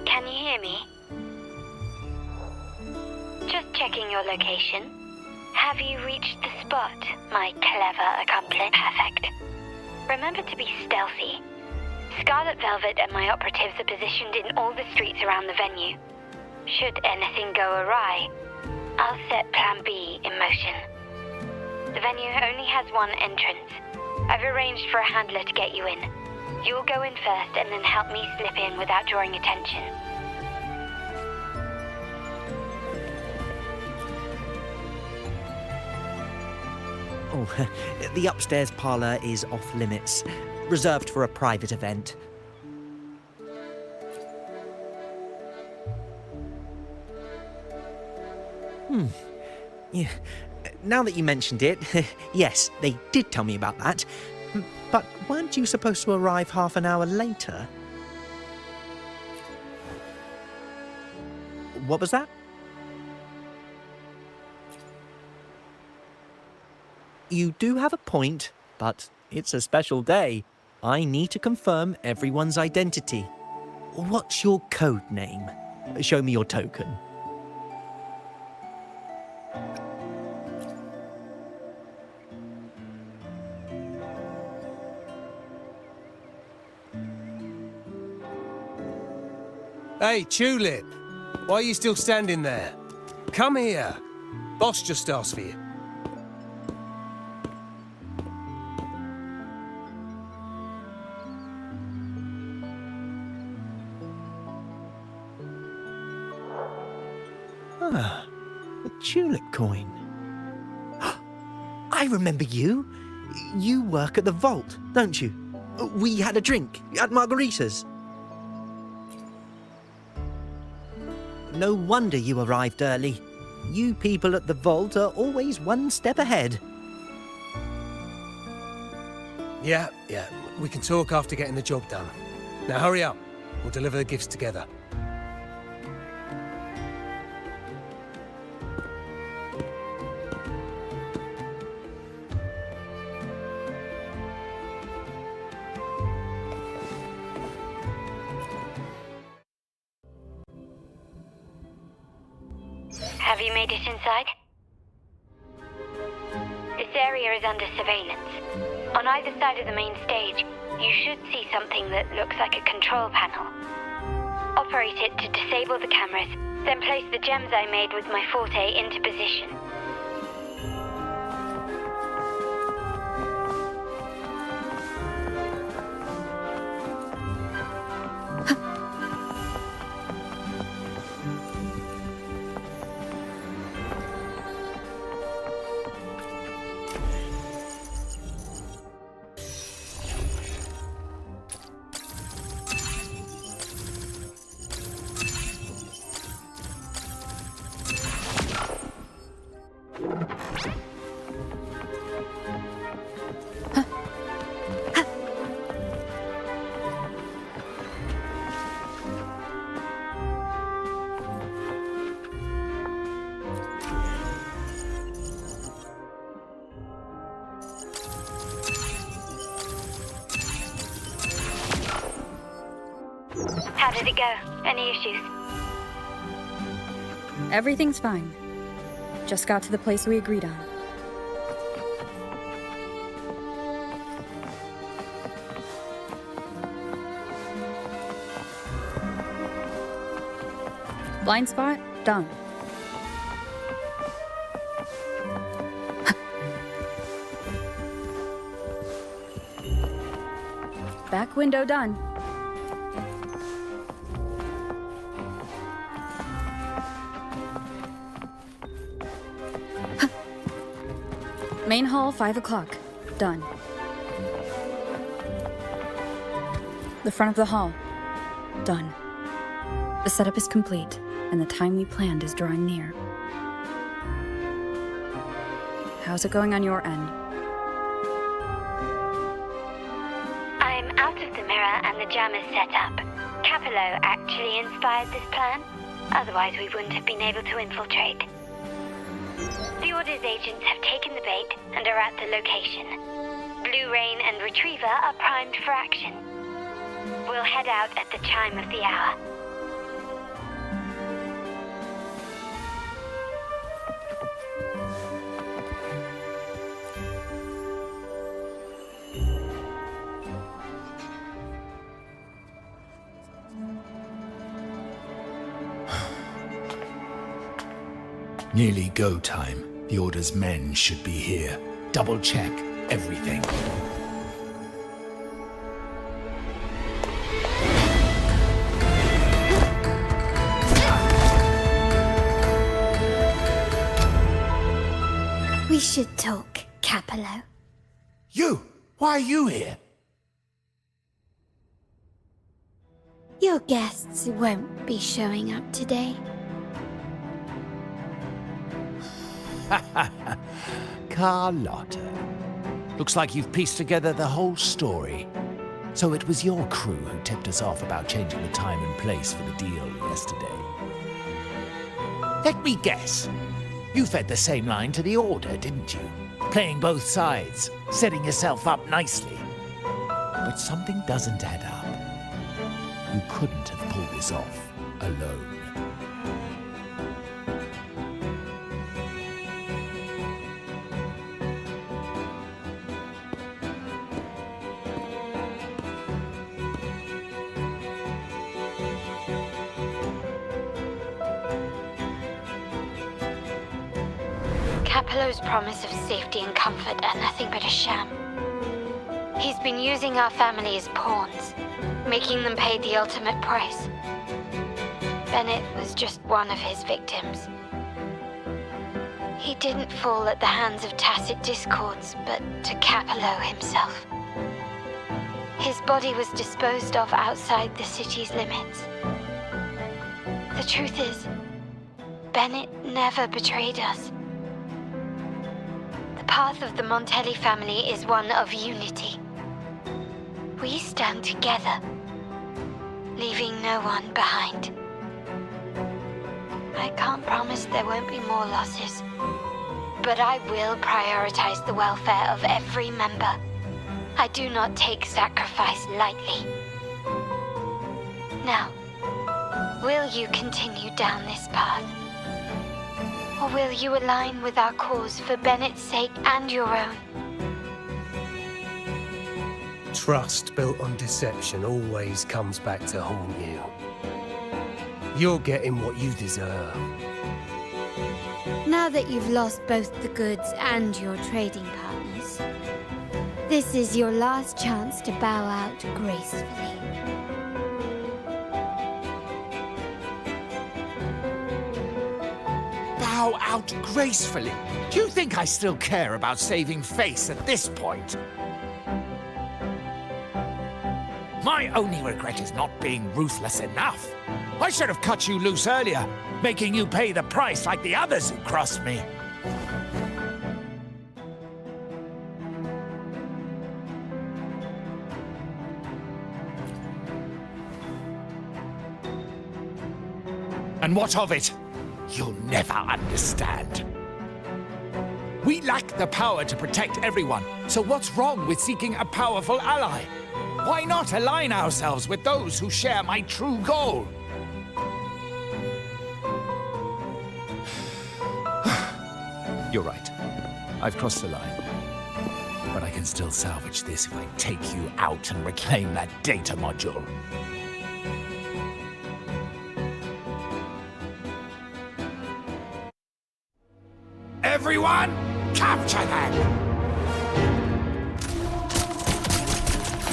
Can you hear me? Just checking your location. Have you reached the spot, my clever accomplice? Perfect. Remember to be stealthy. Scarlet Velvet and my operatives are positioned in all the streets around the venue. Should anything go awry, I'll set Plan B in motion. The venue only has one entrance. I've arranged for a handler to get you in. You'll go in first and then help me slip in without drawing attention. Oh, the upstairs parlour is off limits, reserved for a private event. Yeah. Now that you mentioned it, yes, they did tell me about that. But weren't you supposed to arrive half an hour later? What was that? You do have a point, but it's a special day. I need to confirm everyone's identity. What's your code name? Show me your token. Hey, Tulip! Why are you still standing there? Come here. Boss just asked for you. Ah, a tulip coin. I remember you. You work at the vault, don't you? We had a drink at Margarita's. No wonder you arrived early. You people at the vault are always one step ahead. Yeah, we can talk after getting the job done. Now hurry up. We'll deliver the gifts together. Have you made it inside? This area is under surveillance. On either side of the main stage, you should see something that looks like a control panel. Operate it to disable the cameras, then place the gems I made with my forte into position. How did it go? Any issues? Everything's fine. Just got to the place we agreed on. Blind spot? Done. Back window done. Main hall, 5 o'clock. Done. The front of the hall. Done. The setup is complete, and the time we planned is drawing near. How's it going on your end? I'm out of the mirror and the jam is set up. Capello actually inspired this plan. Otherwise, we wouldn't have been able to infiltrate. The Order's agents have taken the bait and are at the location. Blue Rain and Retriever are primed for action. We'll head out at the chime of the hour. Nearly go time. The Order's men should be here. Double check everything. We should talk, Capello. You! Why are you here? Your guests won't be showing up today. Carlotta. Looks like you've pieced together the whole story. So it was your crew who tipped us off about changing the time and place for the deal yesterday. Let me guess. You fed the same line to the Order, didn't you? Playing both sides, setting yourself up nicely. But something doesn't add up. You couldn't have pulled this off alone. Capello's promise of safety and comfort are nothing but a sham. He's been using our family as pawns, making them pay the ultimate price. Bennett was just one of his victims. He didn't fall at the hands of tacit discords, but to Capello himself. His body was disposed of outside the city's limits. The truth is, Bennett never betrayed us. The path of the Montelli family is one of unity. We stand together, leaving no one behind. I can't promise there won't be more losses, but I will prioritize the welfare of every member. I do not take sacrifice lightly. Now, will you continue down this path? Or will you align with our cause for Bennett's sake and your own? Trust built on deception always comes back to haunt you. You're getting what you deserve. Now that you've lost both the goods and your trading partners, this is your last chance to bow out gracefully. Bow out gracefully? Do you think I still care about saving face at this point? My only regret is not being ruthless enough. I should have cut you loose earlier, making you pay the price like the others who crossed me. And what of it? You'll never understand. We lack the power to protect everyone, so what's wrong with seeking a powerful ally? Why not align ourselves with those who share my true goal? You're right. I've crossed the line. But I can still salvage this if I take you out and reclaim that data module. Everyone, capture them!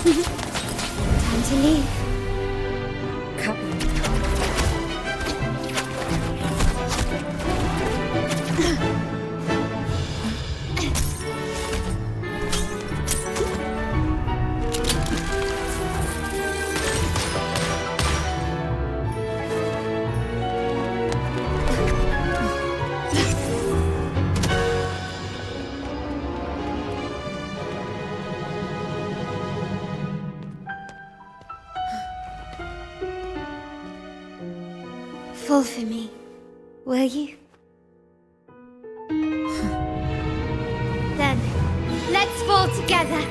Time to leave. Fall for me, will you? Then, let's fall together.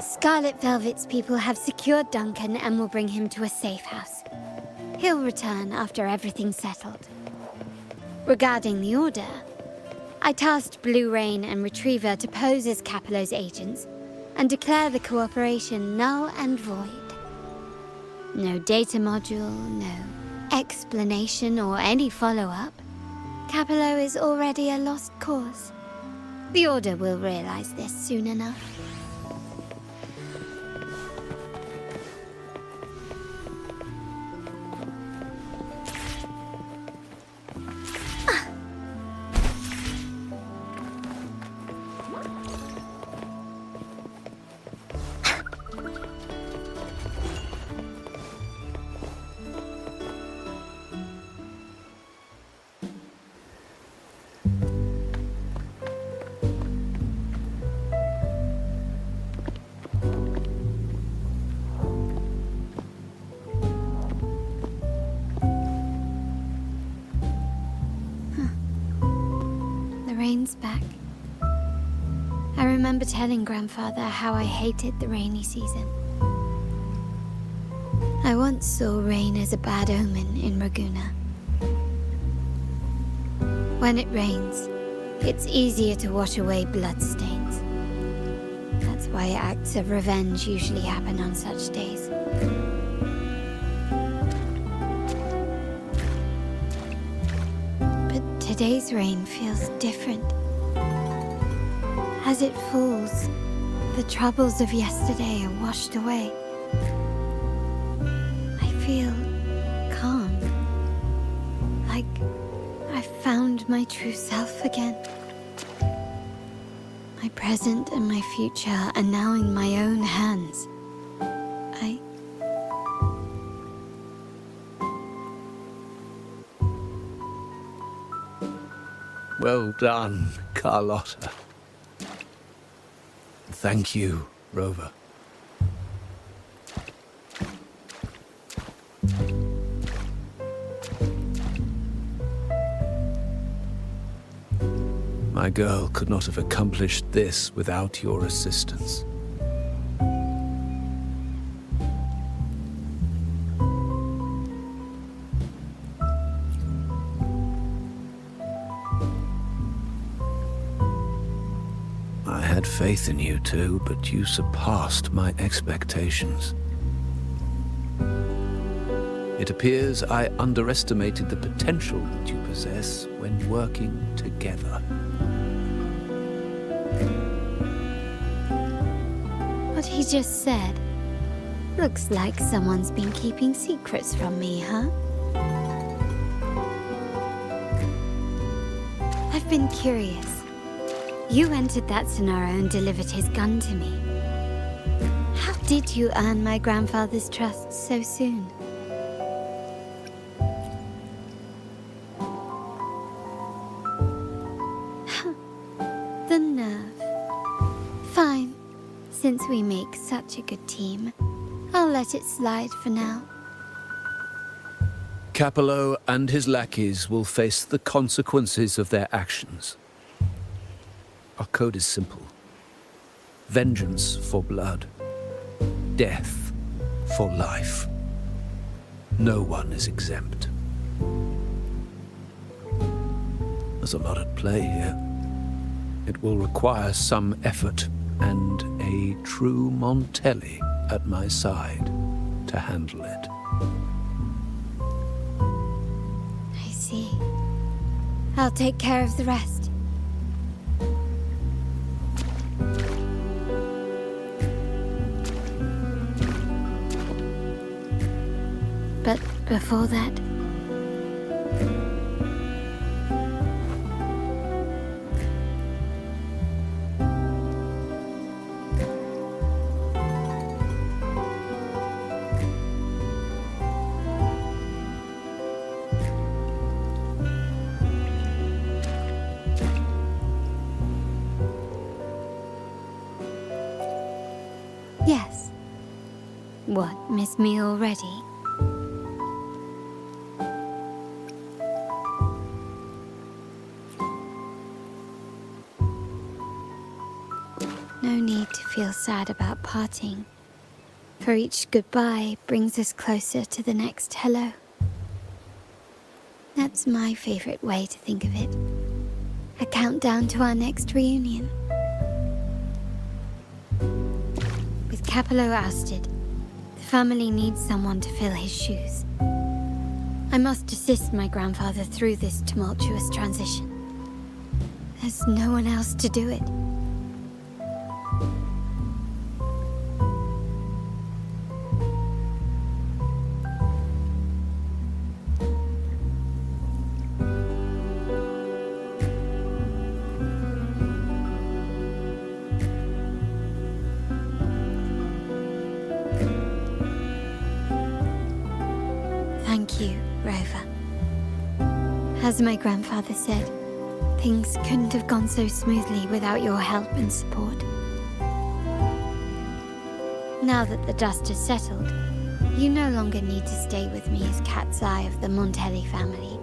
Scarlet Velvet's people have secured Duncan and will bring him to a safe house. He'll return after everything's settled. Regarding the Order, I tasked Blue Rain and Retriever to pose as Capello's agents and declare the cooperation null and void. No data module, no explanation or any follow-up. Capello is already a lost cause. The Order will realize this soon enough. Rain's back. I remember telling Grandfather how I hated the rainy season. I once saw rain as a bad omen in Raguna. When it rains, it's easier to wash away bloodstains. That's why acts of revenge usually happen on such days. Today's rain feels different. As it falls, the troubles of yesterday are washed away. I feel calm, like I've found my true self again. My present and my future are now in my own hands. Well done, Carlotta. Thank you, Rover. My girl could not have accomplished this without your assistance. I had faith in you too, but you surpassed my expectations. It appears I underestimated the potential that you possess when working together. What he just said. Looks like someone's been keeping secrets from me, huh? I've been curious. You entered that scenario and delivered his gun to me. How did you earn my grandfather's trust so soon? The nerve. Fine. Since we make such a good team, I'll let it slide for now. Capello and his lackeys will face the consequences of their actions. Our code is simple. Vengeance for blood. Death for life. No one is exempt. There's a lot at play here. It will require some effort and a true Montelli at my side to handle it. I see. I'll take care of the rest. But before that... Yes. What, miss me already? No need to feel sad about parting, for each goodbye brings us closer to the next hello. That's my favorite way to think of it. A countdown to our next reunion. With Capello ousted, the family needs someone to fill his shoes. I must assist my grandfather through this tumultuous transition. There's no one else to do it. Thank you, Rover. As my grandfather said, things couldn't have gone so smoothly without your help and support. Now that the dust has settled, you no longer need to stay with me as cat's eye of the Montelli family.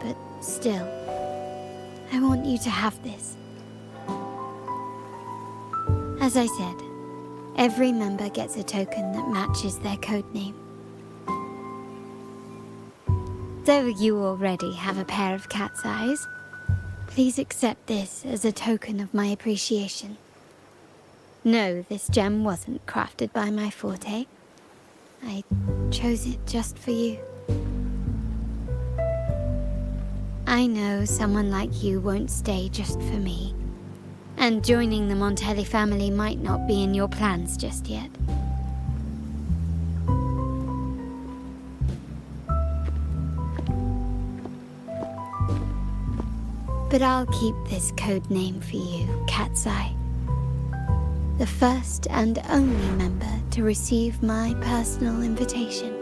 But still, I want you to have this. As I said, every member gets a token that matches their codename. Though you already have a pair of cat's eyes, please accept this as a token of my appreciation. No, this gem wasn't crafted by my forte. I chose it just for you. I know someone like you won't stay just for me, and joining the Montelli family might not be in your plans just yet. But I'll keep this code name for you, Cat's Eye. The first and only member to receive my personal invitation.